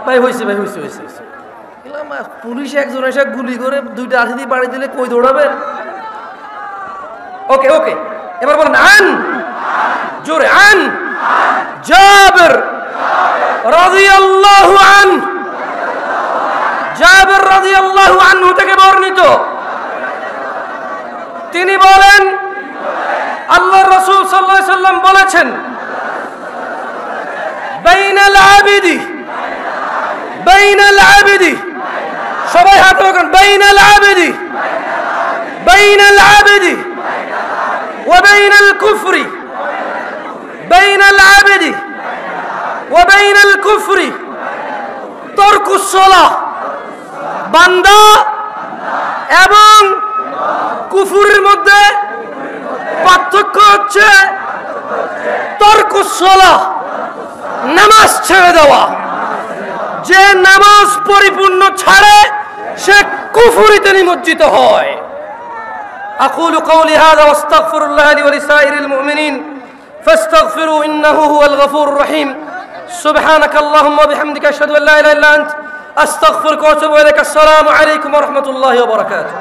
ভাই হয়েছে। পুলিশ একজন এসে গুলি করে 2টা আঠি দিয়ে বাড়ি দিলে কই দৌড়াবেন? ওকে, এবার বলেন আন, জোরে, আন জাবির রাদিয়াল্লাহু আনহু। জাবির রাদিয়াল্লাহু আনহু থেকে বর্ণিত, তিনি বলেন আল্লাহর রাসূল সাল্লাল্লাহু আলাইহি সাল্লাম বলেছেন বাইনাল আবিদি, সবাই হাত রাখুন, বাইনাল আবিদি ওয়া বাইনাল কুফরি, বাইনাল আবিদি ওয়া বাইনাল কুফরি তারকুস সালাহ, বান্দা এবং কুফরের মধ্যে পার্থক্য হচ্ছে তারকুস সালাহ, নামাজ ছেড়ে দেওয়া। যে নামাজ পরিপূর্ণ ছাড়ে সে কুফরিতে নিমজ্জিত হয়। أقول قولي هذا واستغفر الله لي ولسائر المؤمنين فاستغفروا إنه هو الغفور الرحيم سبحانك اللهم وبحمدك أشهد أن لا إله إلا أنت أستغفرك وأتوب إليك السلام عليكم ورحمة الله وبركاته